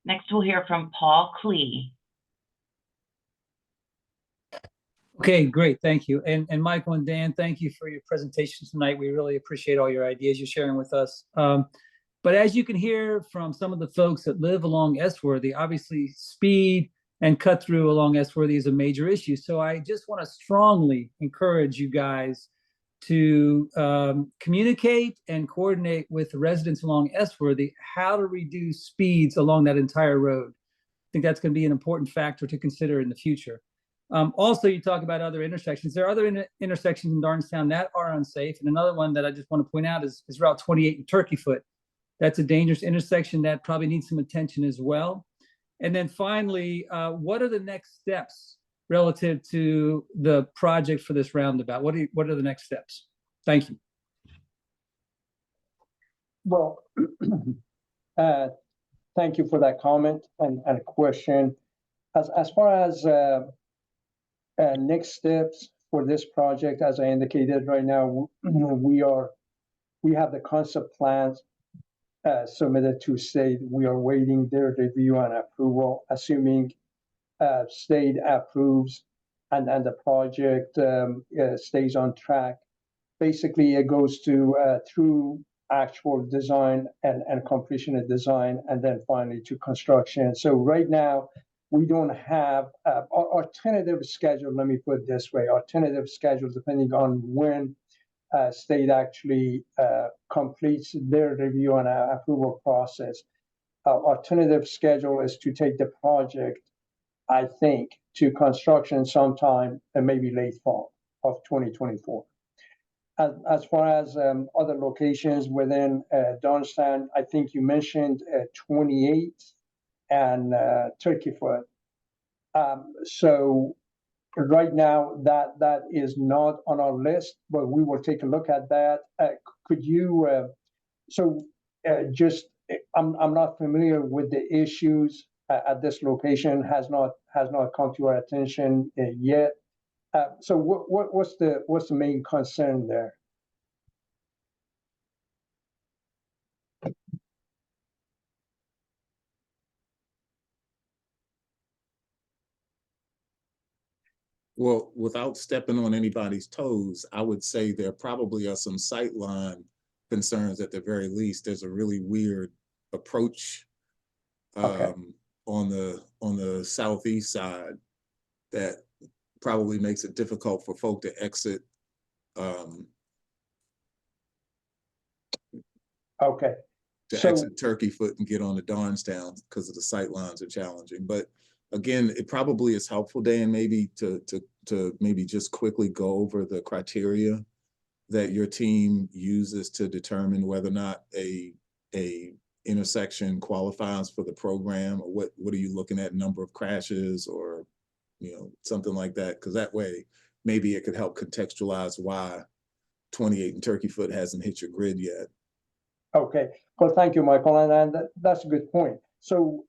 Next, we'll hear from Paul Klee. Okay, great. Thank you. And Michael and Dan, thank you for your presentation tonight. We really appreciate all your ideas you're sharing with us. But as you can hear from some of the folks that live along Esworthy, obviously speed and cut through along Esworthy is a major issue. So I just want to strongly encourage you guys to communicate and coordinate with the residents along Esworthy how to reduce speeds along that entire road. I think that's going to be an important factor to consider in the future. Also, you talk about other intersections. There are other intersections in Darnestown that are unsafe. And another one that I just want to point out is Route 28 in Turkeyfoot. That's a dangerous intersection that probably needs some attention as well. And then finally, what are the next steps relative to the project for this roundabout? What are the next steps? Thank you. Well, thank you for that comment and question. As far as next steps for this project, as I indicated right now, we have the concept plans submitted to state. We are waiting their review and approval. Assuming state approves and the project stays on track, basically it goes to through actual design and completion of design, and then finally to construction. So right now, we don't have our tentative schedule. Let me put it this way: our tentative schedule, depending on when state actually completes their review and approval process. Our tentative schedule is to take the project, I think, to construction sometime and maybe late fall of 2024. As far as other locations within Darnestown, I think you mentioned 28 and Turkeyfoot. So right now that is not on our list, but we will take a look at that. Could you? I'm not familiar with the issues at this location. Has not come to our attention yet. So what's the main concern there? Well, without stepping on anybody's toes, I would say there probably are some sightline concerns at the very least. There's a really weird approach on the southeast side that probably makes it difficult for folk to exit. Exit Turkeyfoot and get on the Darnestown because of the sight lines are challenging. But again, it probably is helpful, Dan, maybe to maybe just quickly go over the criteria that your team uses to determine whether or not a intersection qualifies for the program, or what are you looking at, number of crashes or something like that, because that way maybe it could help contextualize why 28 and Turkeyfoot hasn't hit your grid yet. Okay, well, thank you, Michael, and that's a good point. So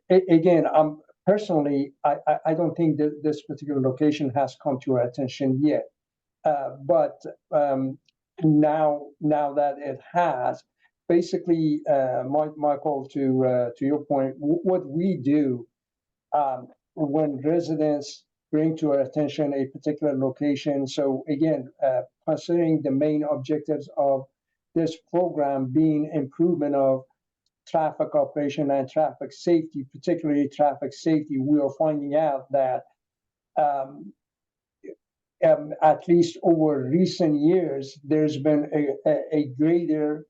again, personally, I don't think that this particular location has come to our attention yet, but now that it has, basically, Michael, to your point, what we do when residents bring to our attention a particular location. So again, considering the main objectives of this program being improvement of traffic operation and traffic safety, particularly traffic safety, we are finding out that at least over recent years, there's been a greater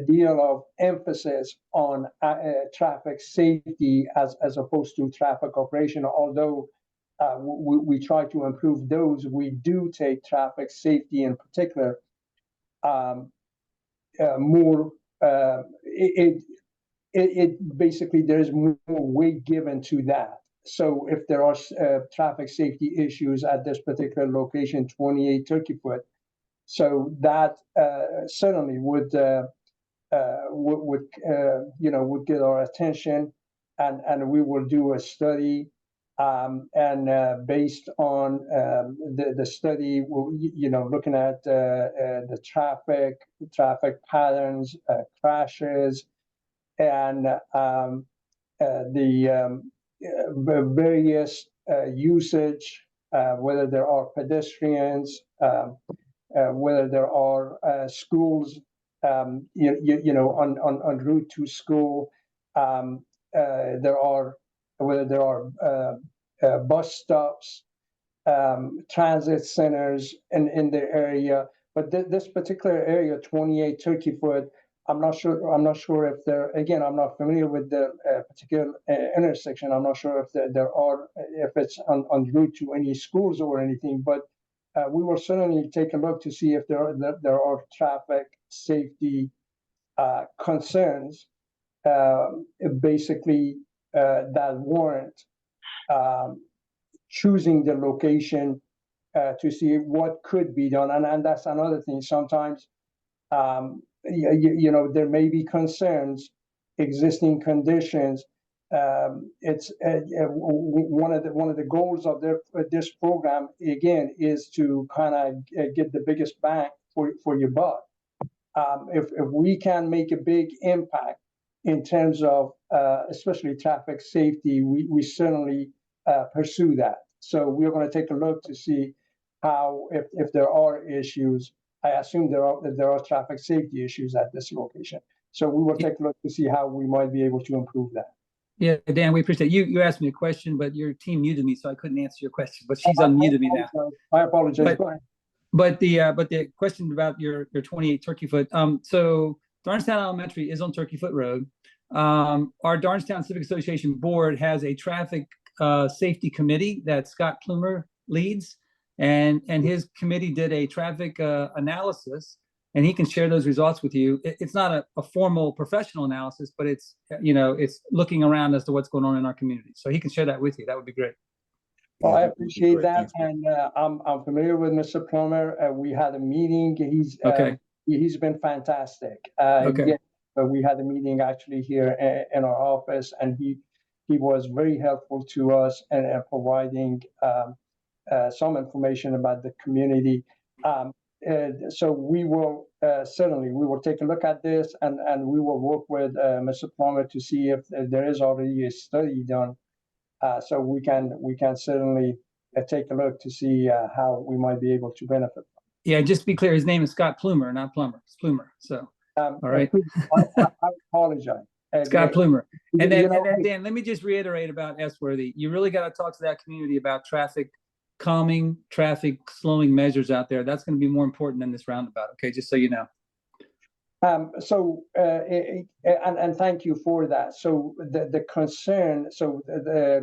deal of emphasis on traffic safety as opposed to traffic operation. Although we try to improve those, we do take traffic safety in particular more. It basically, there's more weight given to that. So if there are traffic safety issues at this particular location, 28 Turkeyfoot, so that certainly would get our attention, and we will do a study And based on the study, looking at the traffic patterns, crashes, and the various usage, whether there are pedestrians, whether there are schools, on route to school, whether there are bus stops, transit centers in the area. But this particular area, 28 Turkey Foot, I'm not sure if there. Again, I'm not familiar with the particular intersection. I'm not sure if if it's on route to any schools or anything. But we will certainly take a look to see if there are traffic safety concerns, basically that warrant choosing the location to see what could be done. And that's another thing. Sometimes, there may be concerns, existing conditions. It's one of the goals of this program, again, is to kind of get the biggest bang for your buck. If we can make a big impact in terms of especially traffic safety, we certainly pursue that. So we're going to take a look to see how, if there are issues. I assume there are traffic safety issues at this location. So we will take a look to see how we might be able to improve that. Yeah, Dan, we appreciate it. You asked me a question, but your team muted me, so I couldn't answer your question. But she's unmuted me now. I apologize. But the question about your 28 Turkey Foot. So Darnestown Elementary is on Turkey Foot Road. Our Darnestown Civic Association board has a traffic safety committee that Scott Plumer leads, and his committee did a traffic analysis, and he can share those results with you. It's not a formal professional analysis, but it's looking around as to what's going on in our community. So he can share that with you. That would be great. Well, I appreciate that, and I'm familiar with Mr. Plummer. We had a meeting. He's been fantastic. Okay. We had a meeting actually here in our office, and he was very helpful to us and providing some information about the community. So we will certainly take a look at this, and we will work with Mr. Plummer to see if there is already a study done. So we can certainly take a look to see how we might be able to benefit. Yeah, just to be clear, his name is Scott Plumer, not Plummer. It's Plumer. So, all right. I apologize. Scott Plumer. And then Dan, let me just reiterate about Esworthy. You really got to talk to that community about traffic calming, traffic slowing measures out there. That's going to be more important than this roundabout. Okay, just so you know. And thank you for that. So the concern,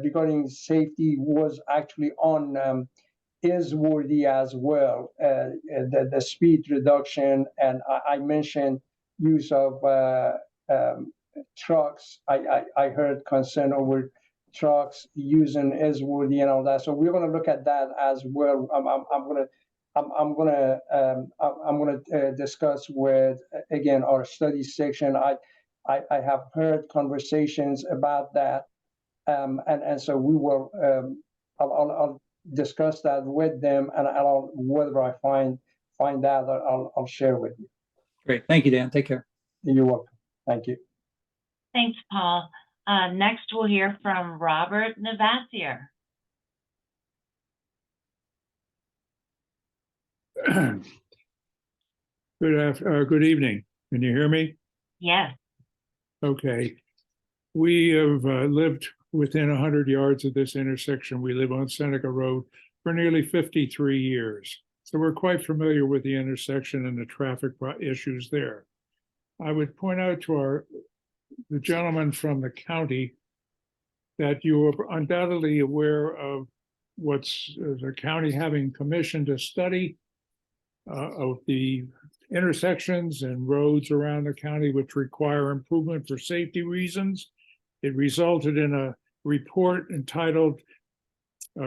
regarding safety was actually on Esworthy as well. The speed reduction, and I mentioned use of trucks. I heard concern over trucks using Esworthy and all that. So we're going to look at that as well. I'm gonna discuss with, again, our study section. I have heard conversations about that, and so we will. I'll discuss that with them, and whether I find out, I'll share with you. Great, thank you, Dan. Take care. You're welcome. Thank you. Thanks, Paul. Next, we'll hear from Robert Navassier. Good evening. Can you hear me? Yes. Okay. We have lived within 100 yards of this intersection. We live on Seneca Road for nearly 53 years. So we're quite familiar with the intersection and the traffic issues there. I would point out to the gentleman from the county that you are undoubtedly aware of what's the county having commissioned a study of the intersections and roads around the county which require improvement for safety reasons. It resulted in a report entitled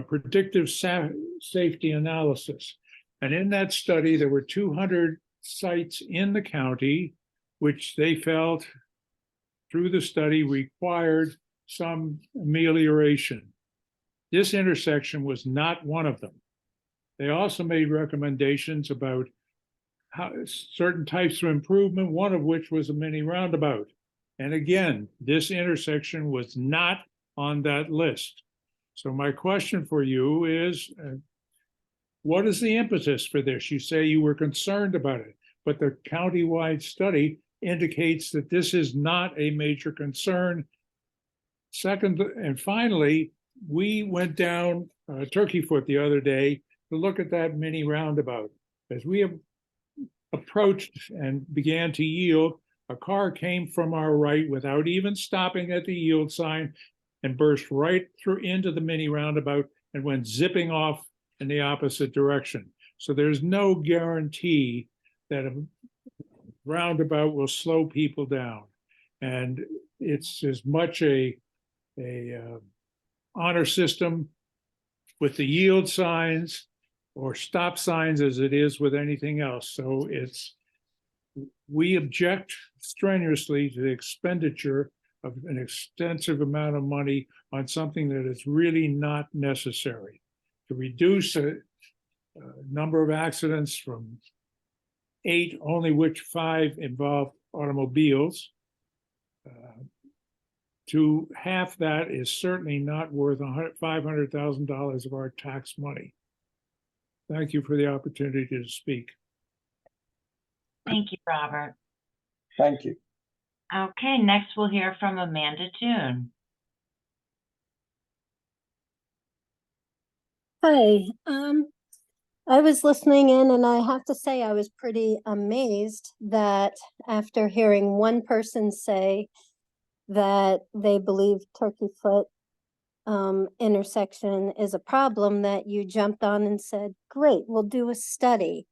Predictive Safety Analysis. And in that study, there were 200 sites in the county which they felt through the study required some amelioration. This intersection was not one of them. They also made recommendations about how certain types of improvement, one of which was a mini roundabout. And again, this intersection was not on that list. So my question for you is, what is the impetus for this? You say you were concerned about it, but the countywide study indicates that this is not a major concern. Second, and finally, we went down Turkey Foot the other day to look at that mini roundabout. As we have approached and began to yield, a car came from our right without even stopping at the yield sign and burst right through into the mini roundabout and went zipping off in the opposite direction. So there's no guarantee that a roundabout will slow people down. And it's as much a honor system with the yield signs or stop signs as it is with anything else. So we object strenuously to the expenditure of an extensive amount of money on something that is really not necessary. To reduce a number of accidents from 8, only which 5 involve automobiles, to half that is certainly not worth $500,000 of our tax money. Thank you for the opportunity to speak. Thank you, Robert. Thank you. Okay, next we'll hear from Amanda Toon. Hi, I was listening in and I have to say I was pretty amazed that after hearing one person say that they believe Turkey Foot intersection is a problem, that you jumped on and said, great, we'll do a study.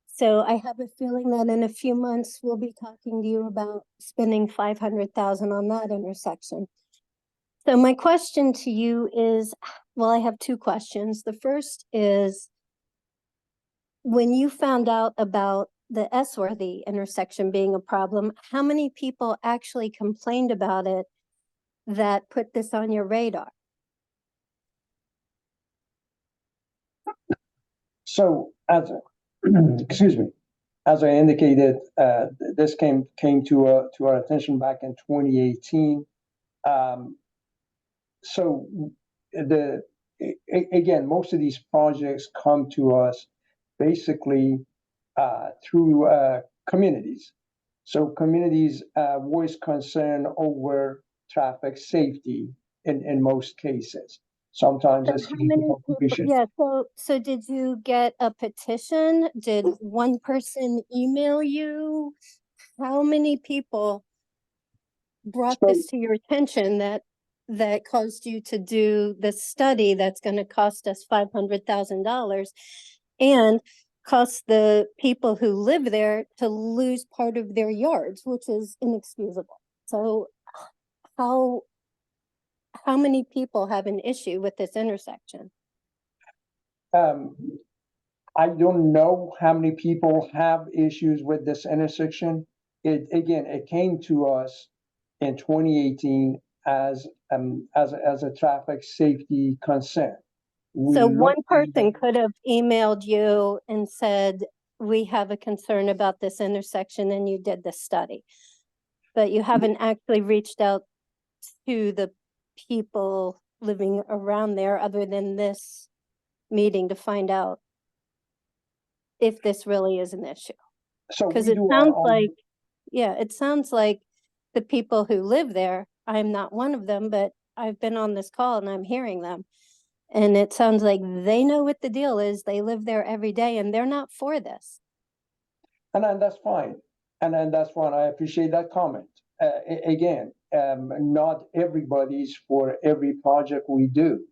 So I have a feeling that in a few months we'll be talking to you about spending $500,000 on that intersection. So my question to you is, well, I have 2 questions. The first is, when you found out about the Esworthy intersection being a problem, how many people actually complained about it that put this on your radar? So as excuse me, as I indicated, this came to our attention back in 2018. So again, most of these projects come to us basically through communities. So communities voice concern over traffic safety in most cases. Sometimes it's so did you get a petition? Did one person email you? How many people brought this to your attention that caused you to do this study that's going to cost us $500,000 and cost the people who live there to lose part of their yards, which is inexcusable? So how many people have an issue with this intersection? I don't know how many people have issues with this intersection. It came to us in 2018 as a traffic safety concern. So one person could have emailed you and said, we have a concern about this intersection, and you did the study. But you haven't actually reached out to the people living around there other than this meeting to find out if this really is an issue. Because it sounds like, it sounds like the people who live there, I'm not one of them, but I've been on this call and I'm hearing them. And it sounds like they know what the deal is. They live there every day and they're not for this. And then that's fine. And then that's fine. I appreciate that comment. Again, not everybody's for every project we do.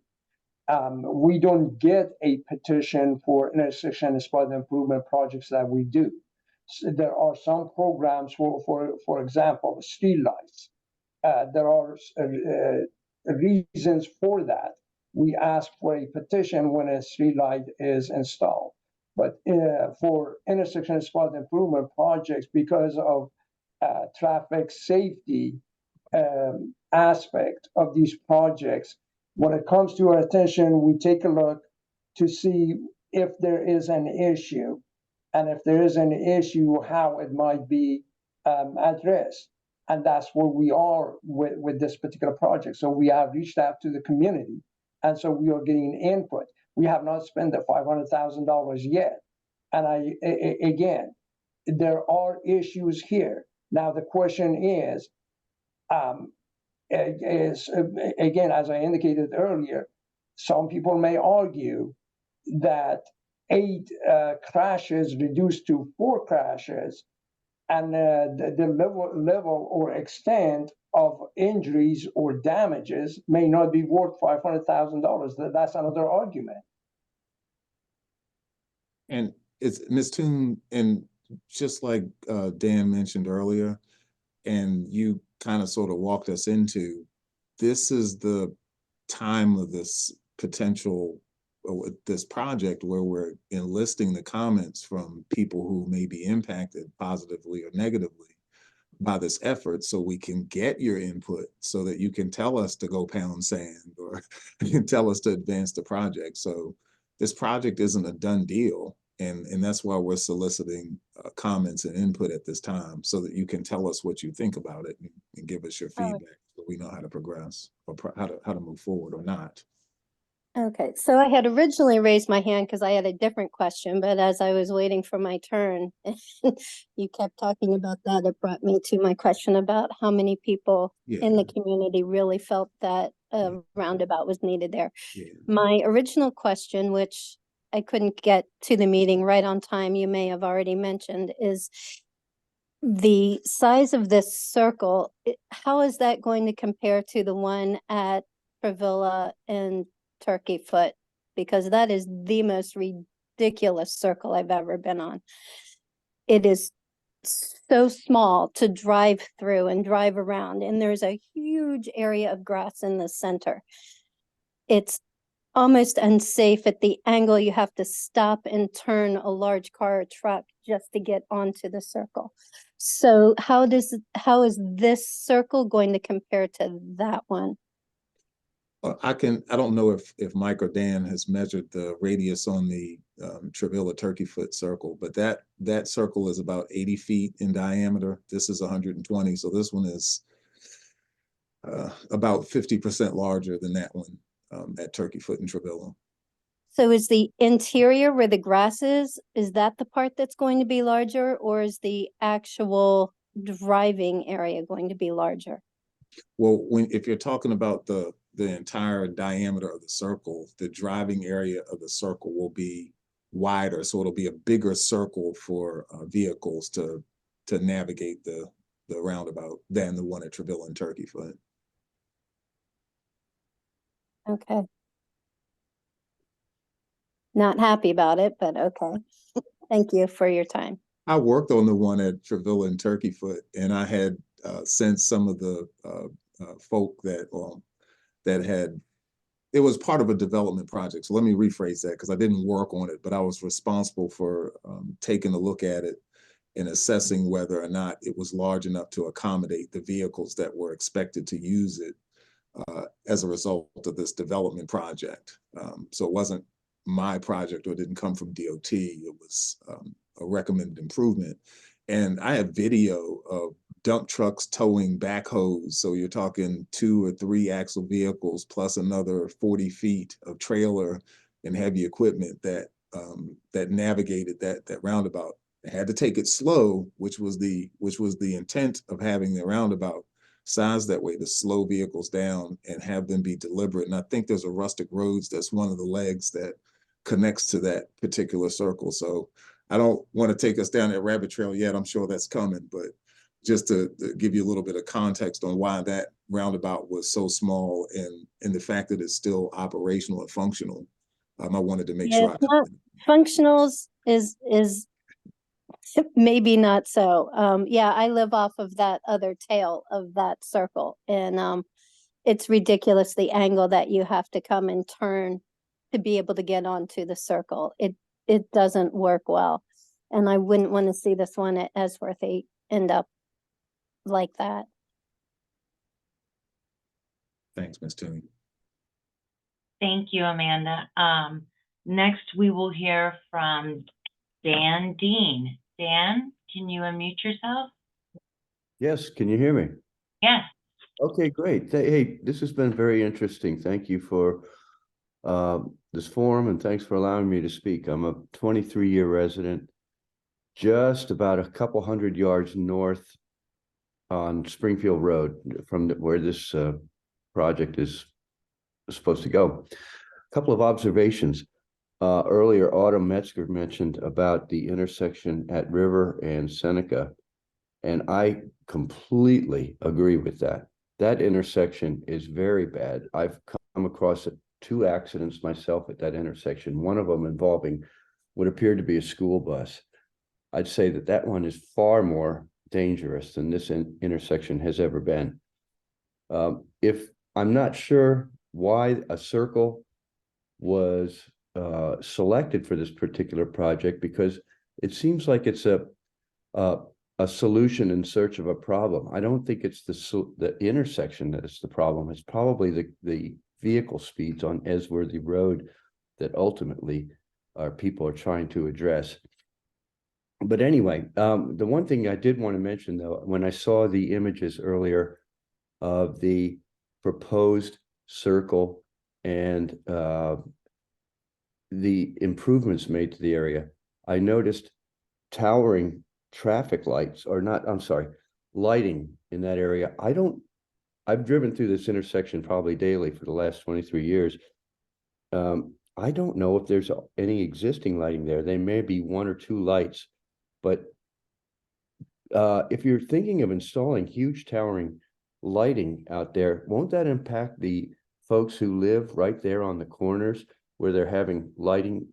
We don't get a petition for intersection and spot improvement projects that we do. So there are some programs for example, streetlights. There are reasons for that. We ask for a petition when a streetlight is installed. But for intersection and spot improvement projects, because of traffic safety aspect of these projects, When it comes to our attention, we take a look to see if there is an issue, and if there is an issue, how it might be addressed. And that's where we are with this particular project. So we have reached out to the community, and so we are getting input. We have not spent the $500,000 yet. And again, there are issues here. Now, the question is again, as I indicated earlier, some people may argue that 8 crashes reduced to 4 crashes, and the level or extent of injuries or damages may not be worth $500,000. That's another argument. And it's Ms. Toon, and just like Dan mentioned earlier, and you kind of sort of walked us into, this is the time of this potential, this project where we're enlisting the comments from people who may be impacted positively or negatively by this effort, so we can get your input so that you can tell us to go pound sand, or you can tell us to advance the project. So this project isn't a done deal. And that's why we're soliciting comments and input at this time, so that you can tell us what you think about it and give us your feedback, so we know how to progress or how to move forward or not. Okay, so I had originally raised my hand because I had a different question, but as I was waiting for my turn, you kept talking about that. It brought me to my question about how many people in the community really felt that a roundabout was needed there. My original question, which I couldn't get to the meeting right on time, you may have already mentioned, is the size of this circle. How is that going to compare to the one at Pravilla and Turkey Foot? Because that is the most ridiculous circle I've ever been on. It is so small to drive through and drive around, and there's a huge area of grass in the center. It's almost unsafe at the angle. You have to stop and turn a large car or truck just to get onto the circle. So how is this circle going to compare to that one? I don't know if Mike or Dan has measured the radius on the Travilla Turkey Foot circle, but that circle is about 80 feet in diameter. This is 120, so this one is about 50% larger than that one at Turkey Foot and Travilla. So is the interior where the grass is that the part that's going to be larger, or is the actual driving area going to be larger? Well, if you're talking about the entire diameter of the circle, the driving area of the circle will be wider, so it'll be a bigger circle for vehicles to navigate the roundabout than the one at Travilla and Turkey Foot. Okay. Not happy about it, but okay. Thank you for your time. I worked on the one at Travilla and Turkey Foot, and I had sent some of the folk that had, it was part of a development project. So let me rephrase that, because I didn't work on it, but I was responsible for taking a look at it and assessing whether or not it was large enough to accommodate the vehicles that were expected to use it as a result of this development project. So it wasn't my project, or it didn't come from DOT. It was a recommended improvement. And I have video of dump trucks towing backhoes. So you're talking 2 or 3 axle vehicles plus another 40 feet of trailer and heavy equipment that navigated that roundabout. I had to take it slow, which was the intent of having the roundabout sized that way, to slow vehicles down and have them be deliberate. And I think there's a rustic roads that's one of the legs that connects to that particular circle. So I don't want to take us down that rabbit trail yet. I'm sure that's coming, but just to give you a little bit of context on why that roundabout was so small, and the fact that it's still operational and functional. I wanted to make sure. Functionals is maybe not so. Yeah, I live off of that other tail of that circle, and it's ridiculous the angle that you have to come and turn to be able to get onto the circle. It doesn't work well, and I wouldn't want to see this one at Esworthy end up like that. Thanks, Ms. Tooney. Thank you, Amanda. Next, we will hear from Dan Dean. Dan, can you unmute yourself? Yes, can you hear me? Yes. Okay, great. Hey, this has been very interesting. Thank you for this forum, and thanks for allowing me to speak. I'm a 23-year resident, just about a couple hundred yards north on Springfield Road from where this project is supposed to go. A couple of observations. Earlier, Autumn Metzger mentioned about the intersection at River and Seneca, and I completely agree with that. That intersection is very bad. I've come across 2 accidents myself at that intersection, one of them involving what appeared to be a school bus. I'd say that that one is far more dangerous than this intersection has ever been. If I'm not sure why a circle was selected for this particular project, because it seems like it's a solution in search of a problem. I don't think it's the intersection that is the problem. It's probably the vehicle speeds on Esworthy Road that ultimately our people are trying to address. But anyway, the one thing I did want to mention, though, when I saw the images earlier of the proposed circle and the improvements made to the area, I noticed towering traffic lights, or not, I'm sorry, lighting in that area. I've driven through this intersection probably daily for the last 23 years. I don't know if there's any existing lighting there. There may be 1 or 2 lights, but if you're thinking of installing huge towering lighting out there, won't that impact the folks who live right there on the corners where they're having lighting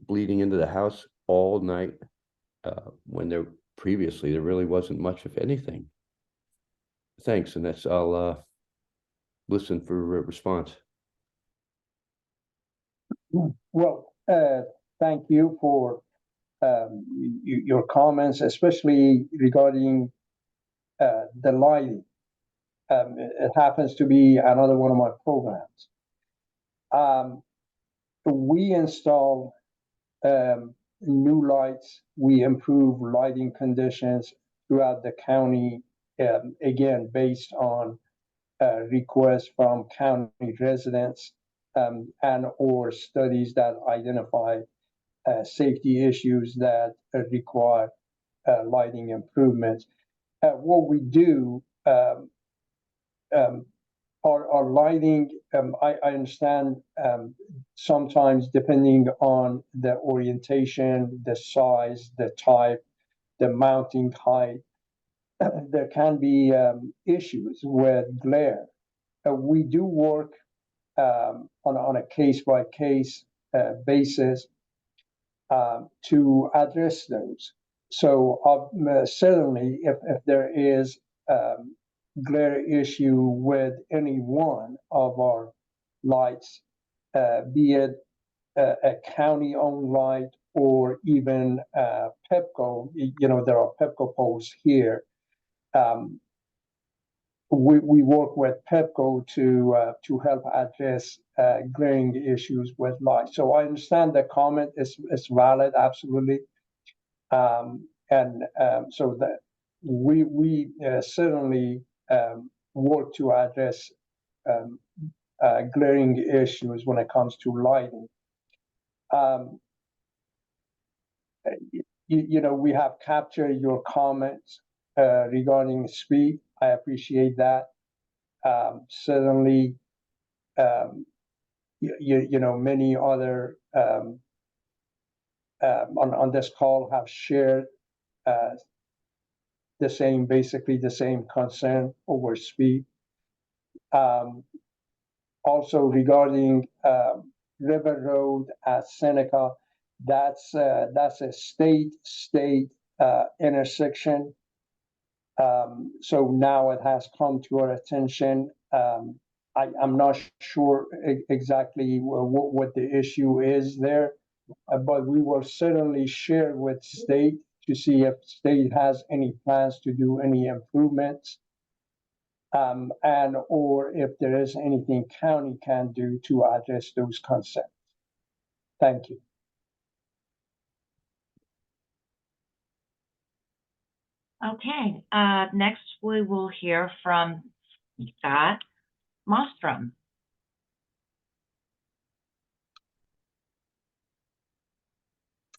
bleeding into the house all night, when there previously there really wasn't much of anything? Thanks, and I'll listen for a response. Well, thank you for your comments, especially regarding the lighting. It happens to be another one of my programs. We install new lights. We improve lighting conditions throughout the county, again, based on requests from county residents and or studies that identify safety issues that require lighting improvements. What we do, our lighting, I understand sometimes depending on the orientation, the size, the type, the mounting height, there can be issues with glare. We do work on a case-by-case basis to address those. So certainly, if there is glare issue with any one of our lights, be it a county-owned light or even Pepco, there are Pepco poles here. We work with Pepco to help address glaring issues with light. So I understand the comment is valid, absolutely, and so that we certainly work to address glaring issues when it comes to lighting. We have captured your comments regarding speed. I appreciate that. Certainly, many other on this call have shared basically the same concern over speed. Also regarding River Road at Seneca, that's a state intersection. So now it has come to our attention. I'm not sure exactly what the issue is there, but we will certainly share with state to see if state has any plans to do any improvements. and or if there is anything county can do to address those concerns. Thank you. Okay, next we will hear from Scott Mostrom.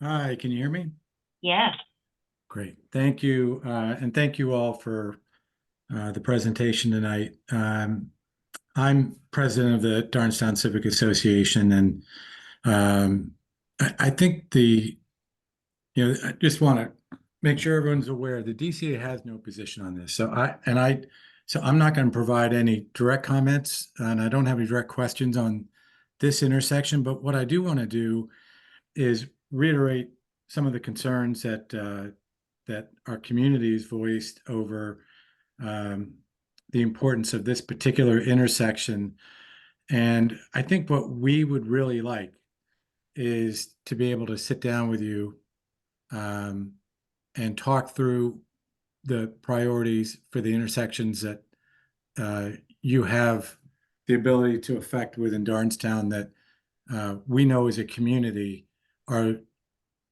Hi, can you hear me? Yes. Great, thank you. And thank you all for the presentation tonight. I'm president of the Darnestown Civic Association, and I think I just want to make sure everyone's aware the DCA has no position on this. So I'm not going to provide any direct comments, and I don't have any direct questions on this intersection. But what I do want to do is reiterate some of the concerns that our communities voiced over the importance of this particular intersection. And I think what we would really like is to be able to sit down with you and talk through the priorities for the intersections that you have the ability to affect within Darnestown that we know as a community are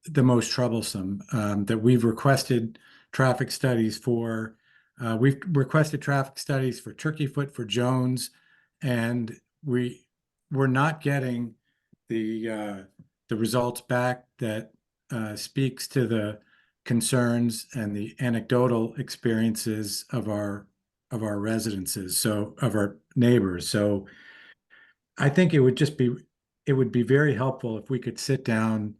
the most troublesome, that we've requested traffic studies for. We've requested traffic studies for Turkey Foot, for Jones, and we're not getting the results back that speaks to the concerns and the anecdotal experiences of our residences, so of our neighbors. So I think it would be very helpful if we could sit down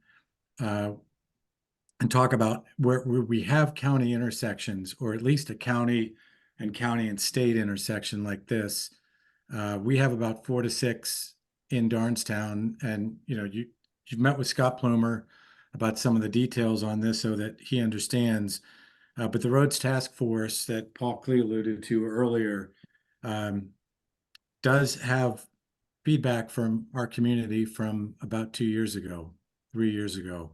and talk about where we have county intersections, or at least a county and state intersection like this. We have about 4 to 6 in Darnestown, and you've met with Scott Plumer about some of the details on this so that he understands. But the roads task force that Paul Klee alluded to earlier does have feedback from our community from about 2 years ago, 3 years ago.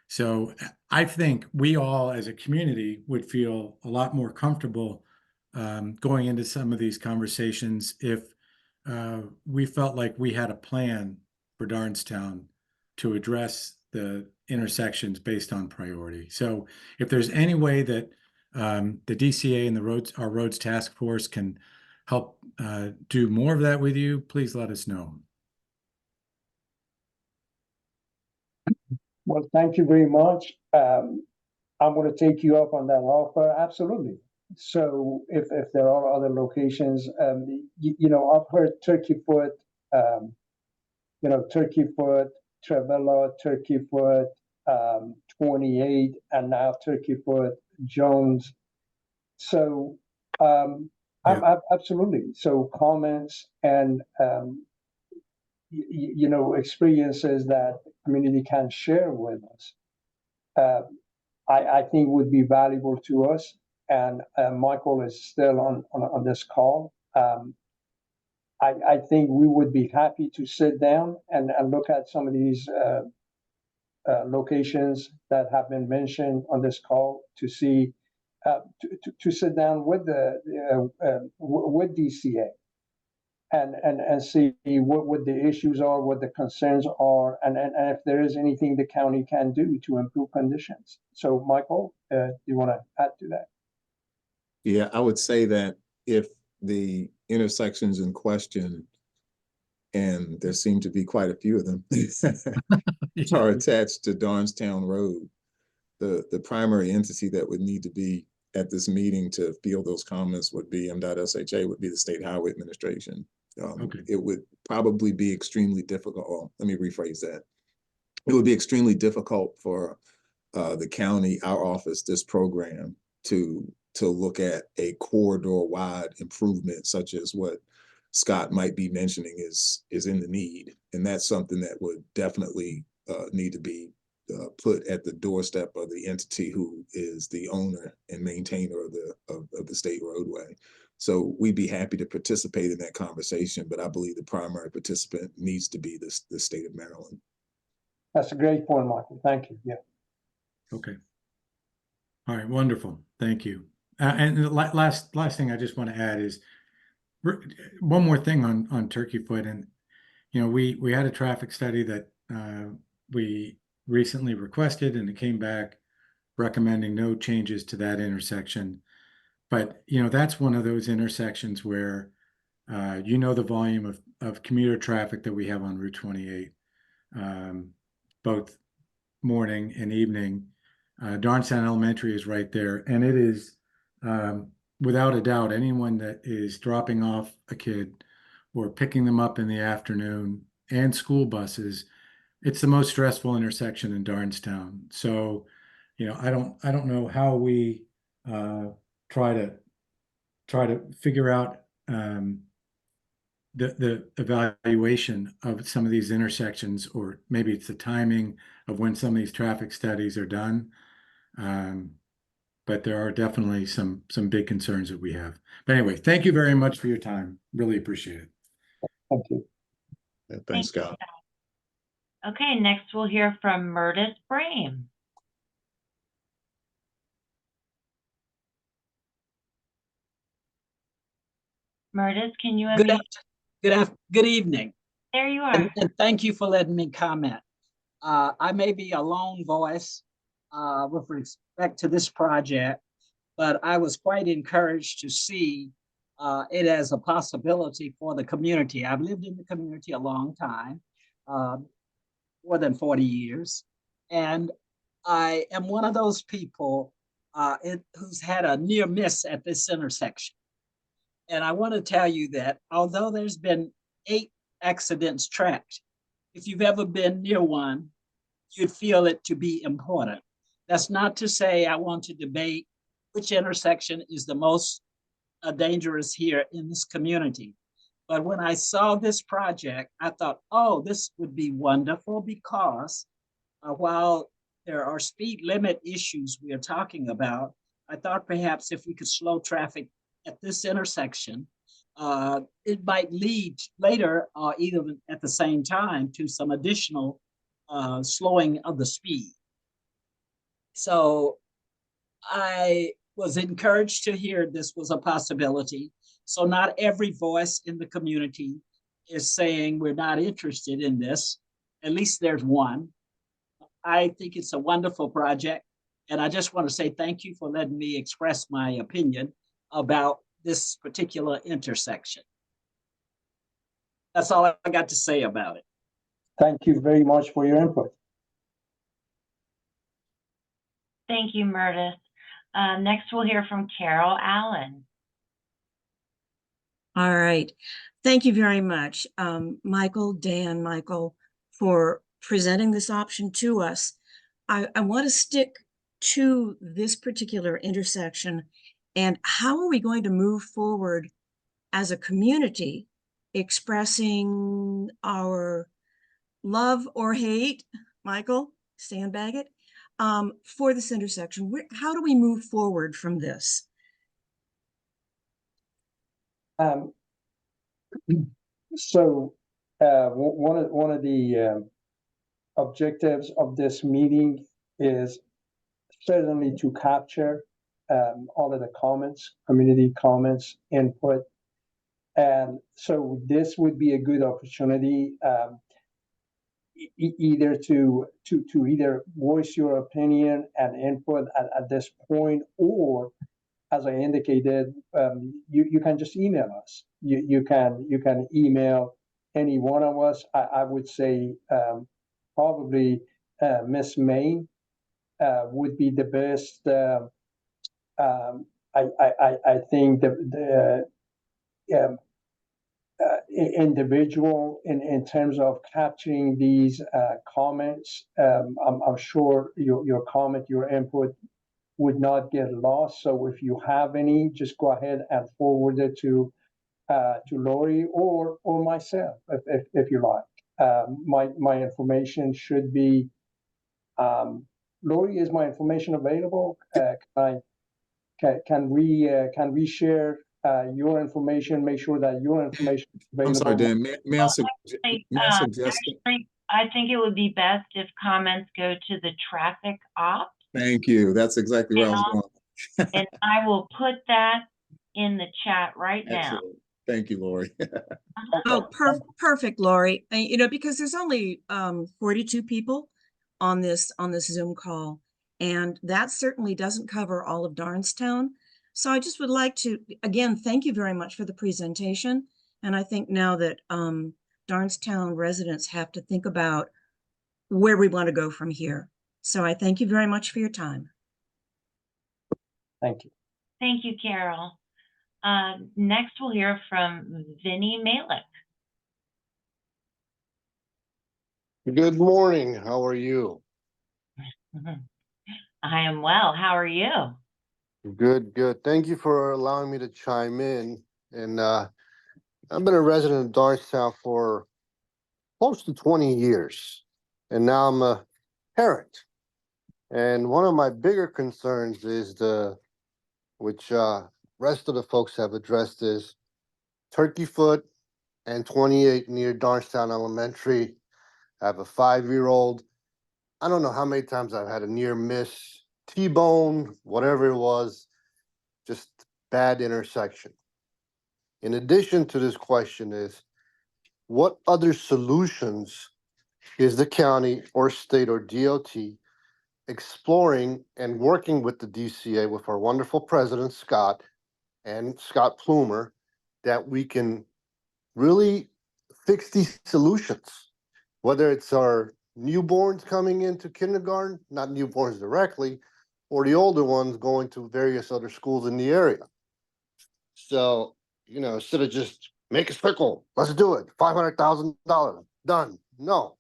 So I think we all as a community would feel a lot more comfortable going into some of these conversations if we felt like we had a plan for Darnestown to address the intersections based on priority. So if there's any way that the DCA and our roads task force can help do more of that with you, please let us know. Well, thank you very much. I'm going to take you up on that offer. Absolutely. So if there are other locations, I've heard Turkey Foot, Turkey Foot, Travella, Turkey Foot, 28, and now Turkey Foot, Jones. So absolutely. So comments and experiences that the community can share with us, I think would be valuable to us. And Michael is still on this call. I think we would be happy to sit down and look at some of these locations that have been mentioned on this call to see to sit down with with DCA. And see what the issues are, what the concerns are, and if there is anything the county can do to improve conditions. So, Michael, do you want to add to that? Yeah, I would say that if the intersections in question, and there seem to be quite a few of them, are attached to Darnestown Road, the primary entity that would need to be at this meeting to field those comments would be MDOT-SHA, would be the State Highway Administration. It would probably be extremely difficult. Well, let me rephrase that. It would be extremely difficult for the county, our office, this program to look at a corridor-wide improvement such as what Scott might be mentioning is in the need, and that's something that would definitely need to be put at the doorstep of the entity who is the owner and maintainer of the state roadway. So we'd be happy to participate in that conversation, but I believe the primary participant needs to be the state of Maryland. That's a great point, Michael. Thank you. Yeah. Okay. All right. Wonderful. Thank you. And the last thing I just want to add is, one more thing on Turkey Foot, and we had a traffic study that we recently requested, and it came back recommending no changes to that intersection. But that's one of those intersections where the volume of commuter traffic that we have on Route 28, both morning and evening. Darnestown Elementary is right there, and it is without a doubt anyone that is dropping off a kid or picking them up in the afternoon, and school buses. It's the most stressful intersection in Darnestown. So, I don't know how we try to figure out the evaluation of some of these intersections, or maybe it's the timing of when some of these traffic studies are done. But there are definitely some big concerns that we have. But anyway, thank you very much for your time. Really appreciate it. Thank you. Yeah, thanks, Scott. Okay, next we'll hear from Murtis Brame. Murtis, can you unmute? Good evening. There you are. And thank you for letting me comment. I may be a lone voice with respect to this project, but I was quite encouraged to see it as a possibility for the community. I've lived in the community a long time, more than 40 years, and I am one of those people who's had a near miss at this intersection. And I want to tell you that although there's been 8 accidents tracked, if you've ever been near one, you'd feel it to be important. That's not to say I want to debate which intersection is the most dangerous here in this community. But when I saw this project, I thought, oh, this would be wonderful, because while there are speed limit issues we are talking about, I thought perhaps if we could slow traffic at this intersection, it might lead later, even at the same time, to some additional slowing of the speed. So I was encouraged to hear this was a possibility. So not every voice in the community is saying we're not interested in this. At least there's one. I think it's a wonderful project. And I just want to say thank you for letting me express my opinion about this particular intersection. That's all I got to say about it. Thank you very much for your input. Thank you, Murtis. Next, we'll hear from Carol Allen. All right. Thank you very much, Michael, for presenting this option to us. I want to stick to this particular intersection, and how are we going to move forward as a community, expressing our love or hate, Michael, sandbag it, for this intersection? How do we move forward from this? So one of the objectives of this meeting is certainly to capture all of the comments, community comments, input. And so this would be a good opportunity either to either voice your opinion and input at this point, or as I indicated, you can just email us. You can email any one of us. I would say probably Miss Main would be the best. I think the individual in terms of capturing these comments. I'm sure your comment, your input would not get lost. So if you have any, just go ahead and forward it to Lori or myself, if you like. My information should be. Lori, is my information available? Can we share your information? Make sure that your information is available. I'm sorry, Dan. May I suggest? Actually, I think it would be best if comments go to the traffic op. Thank you. That's exactly where I was going. And I will put that in the chat right now. Excellent. Thank you, Lori. Oh, perfect, Lori. Because there's only 42 people on this Zoom call, and that certainly doesn't cover all of Darnestown. So I just would like to, again, thank you very much for the presentation. And I think now that Darnestown residents have to think about where we want to go from here. So I thank you very much for your time. Thank you. Thank you, Carol. Next, we'll hear from Vinny Malik. Good morning. How are you? I am well. How are you? Good, good. Thank you for allowing me to chime in. And I've been a resident of Darnestown for close to 20 years. And now I'm a parent. And one of my bigger concerns is which rest of the folks have addressed, is Turkey Foot and 28 near Darnestown Elementary. I have a 5-year-old. I don't know how many times I've had a near miss, T-bone, whatever it was, just bad intersection. In addition to this question is, what other solutions is the county or state or DOT exploring and working with the DCA, with our wonderful president, Scott, and Scott Plumer, that we can really fix these solutions? Whether it's our newborns coming into kindergarten, not newborns directly, or the older ones going to various other schools in the area. So, instead of just make a circle, let's do it, $500,000, done. No.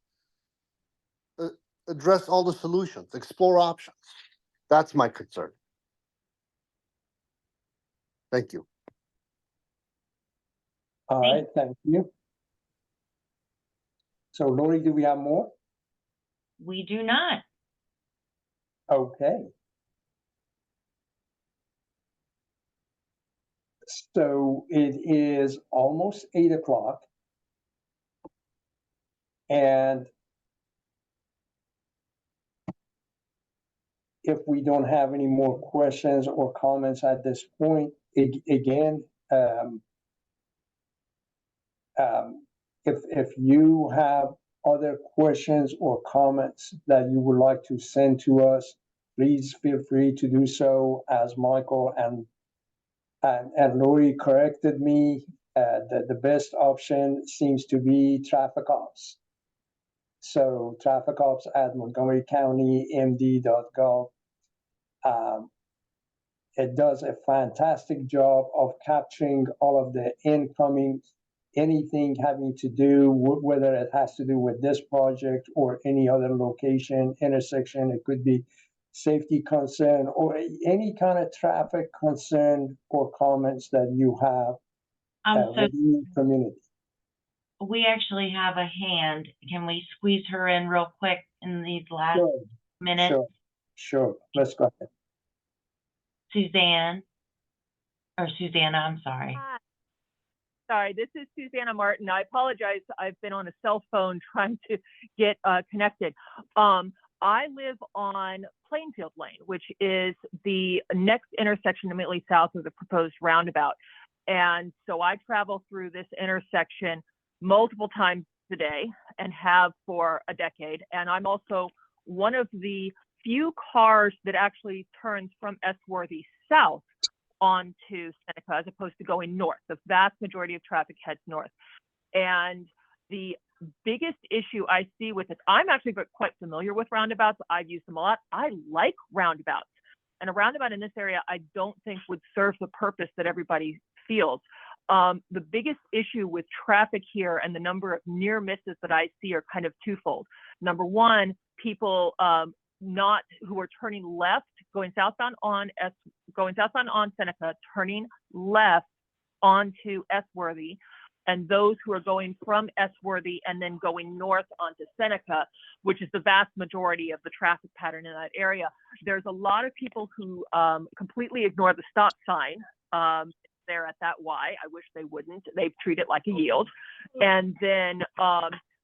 Address all the solutions, explore options. That's my concern. Thank you. All right, thank you. So Lori, do we have more? We do not. Okay. So it is almost 8 o'clock. And if we don't have any more questions or comments at this point, again, if you have other questions or comments that you would like to send to us, please feel free to do so. As Michael and Lori corrected me, that the best option seems to be traffic ops. So traffic ops at montgomerycountymd.gov. It does a fantastic job of capturing all of the incoming, anything having to do with, whether it has to do with this project or any other location, intersection. It could be safety concern or any kind of traffic concern or comments that you have within the community. We actually have a hand. Can we squeeze her in real quick in these last minutes? Sure. Let's go ahead. Susanna, I'm sorry. Hi. Sorry, this is Susanna Martin. I apologize. I've been on a cell phone trying to get connected. I live on Plainfield Lane, which is the next intersection immediately south of the proposed roundabout. And so I travel through this intersection multiple times a day and have for a decade. And I'm also one of the few cars that actually turns from Esworthy south onto Seneca as opposed to going north. The vast majority of traffic heads north. And the biggest issue I see with it, I'm actually quite familiar with roundabouts. I've used them a lot. I like roundabouts. And a roundabout in this area, I don't think would serve the purpose that everybody feels. The biggest issue with traffic here and the number of near misses that I see are kind of twofold. Number one, people who are turning left, going southbound on Seneca, turning left onto Esworthy, and those who are going from Esworthy and then going north onto Seneca, which is the vast majority of the traffic pattern in that area. There's a lot of people who completely ignore the stop sign there at that Y. I wish they wouldn't. They treat it like a yield. And then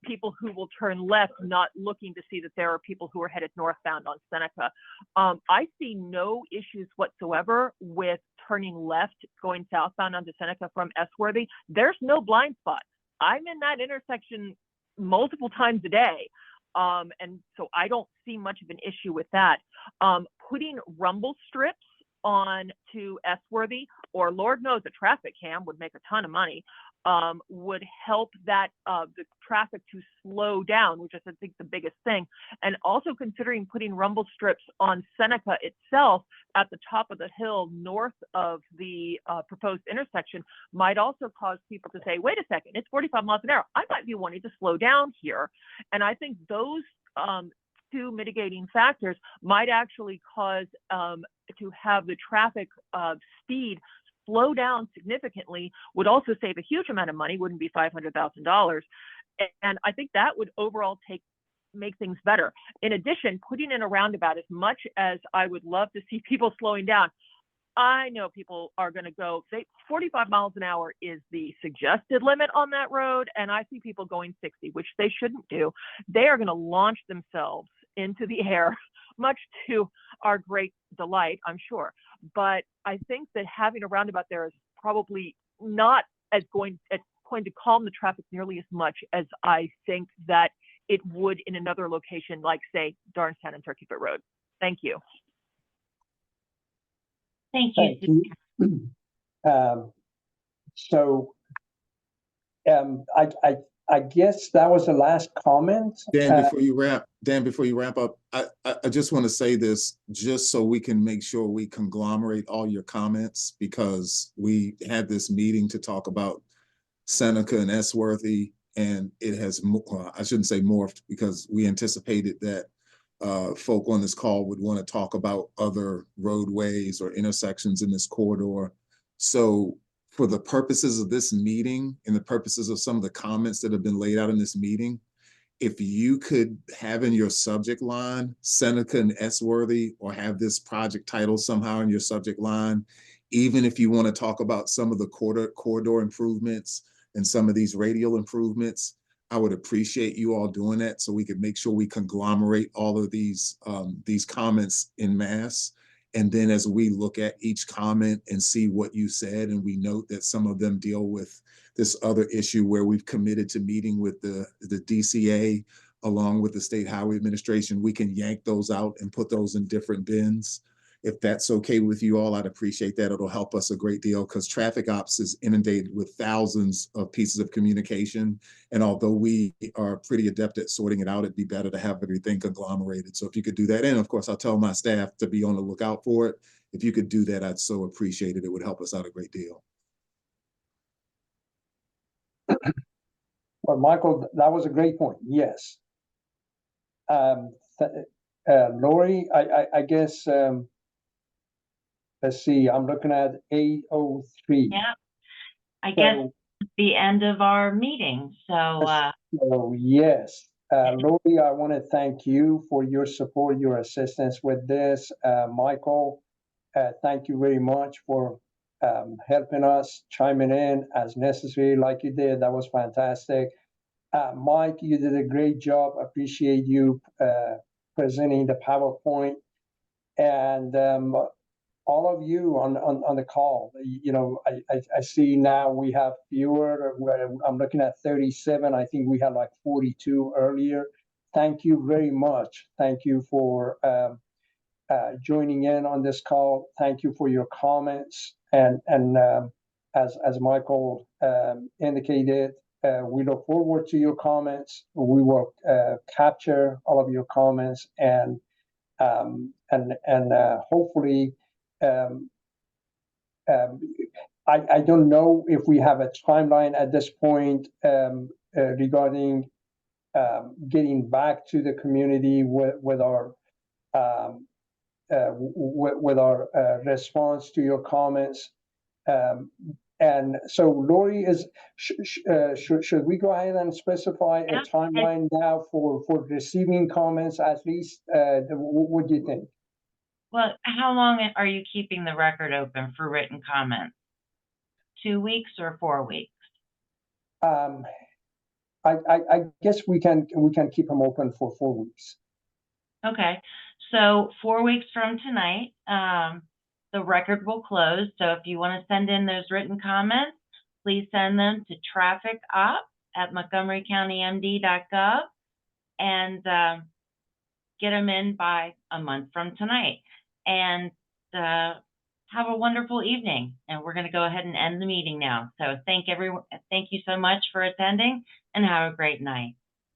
people who will turn left, not looking to see that there are people who are headed northbound on Seneca. I see no issues whatsoever with turning left, going southbound onto Seneca from Esworthy, there's no blind spot. I'm in that intersection multiple times a day. And so I don't see much of an issue with that. Putting rumble strips on to Esworthy, or Lord knows a traffic cam would make a ton of money, would help that the traffic to slow down, which is I think the biggest thing. And also considering putting rumble strips on Seneca itself at the top of the hill north of the proposed intersection might also cause people to say, wait a second, it's 45 miles an hour. I might be wanting to slow down here. And I think those two mitigating factors might actually cause to have the traffic speed slow down significantly, would also save a huge amount of money, wouldn't be $500,000. And I think that would overall make things better. In addition, putting in a roundabout, as much as I would love to see people slowing down, I know people are going to go, 45 miles an hour is the suggested limit on that road. And I see people going 60, which they shouldn't do. They are going to launch themselves into the air, much to our great delight, I'm sure. But I think that having a roundabout there is probably not going to calm the traffic nearly as much as I think that it would in another location, like say Darnestown and Turkey Foot Road. Thank you. Thank you. I guess that was the last comment. Dan, before you wrap up, I just want to say this just so we can make sure we conglomerate all your comments, because we had this meeting to talk about Seneca and Esworthy, and it has, I shouldn't say morphed, because we anticipated that folk on this call would want to talk about other roadways or intersections in this corridor. So for the purposes of this meeting and the purposes of some of the comments that have been laid out in this meeting, if you could have in your subject line Seneca and Esworthy, or have this project title somehow in your subject line, even if you want to talk about some of the corridor improvements and some of these radial improvements, I would appreciate you all doing that so we could make sure we conglomerate all of these comments in mass. And then as we look at each comment and see what you said, and we note that some of them deal with this other issue where we've committed to meeting with the DCA along with the State Highway Administration, we can yank those out and put those in different bins. If that's okay with you all, I'd appreciate that. It'll help us a great deal, because traffic ops is inundated with thousands of pieces of communication. And although we are pretty adept at sorting it out, it'd be better to have everything conglomerated. So if you could do that, and of course, I'll tell my staff to be on the lookout for it. If you could do that, I'd so appreciate it. It would help us out a great deal. Well, Michael, that was a great point. Yes. Lori, I guess, let's see, I'm looking at 8:03. Yeah, I guess the end of our meeting. So yes, Lori, I want to thank you for your support, your assistance with this. Michael, thank you very much for helping us, chiming in as necessary like you did. That was fantastic. Mike, you did a great job. Appreciate you presenting the PowerPoint. And all of you on the call, you know, I see now we have fewer. I'm looking at 37. I think we had like 42 earlier. Thank you very much. Thank you for joining in on this call. Thank you for your comments. And as Michael indicated, we look forward to your comments. We will capture all of your comments and hopefully. I don't know if we have a timeline at this point regarding getting back to the community with our response to your comments. And so, Lori, should we go ahead and specify a timeline now for receiving comments at least? What do you think? well, how long are you keeping the record open for written comments? 2 weeks or 4 weeks? I guess we can keep them open for 4 weeks. Okay, so 4 weeks from tonight, the record will close. So if you want to send in those written comments, please send them to trafficup@montgomerycountymd.gov and get them in by a month from tonight. And have a wonderful evening. And we're going to go ahead and end the meeting now. So thank you so much for attending, and have a great night.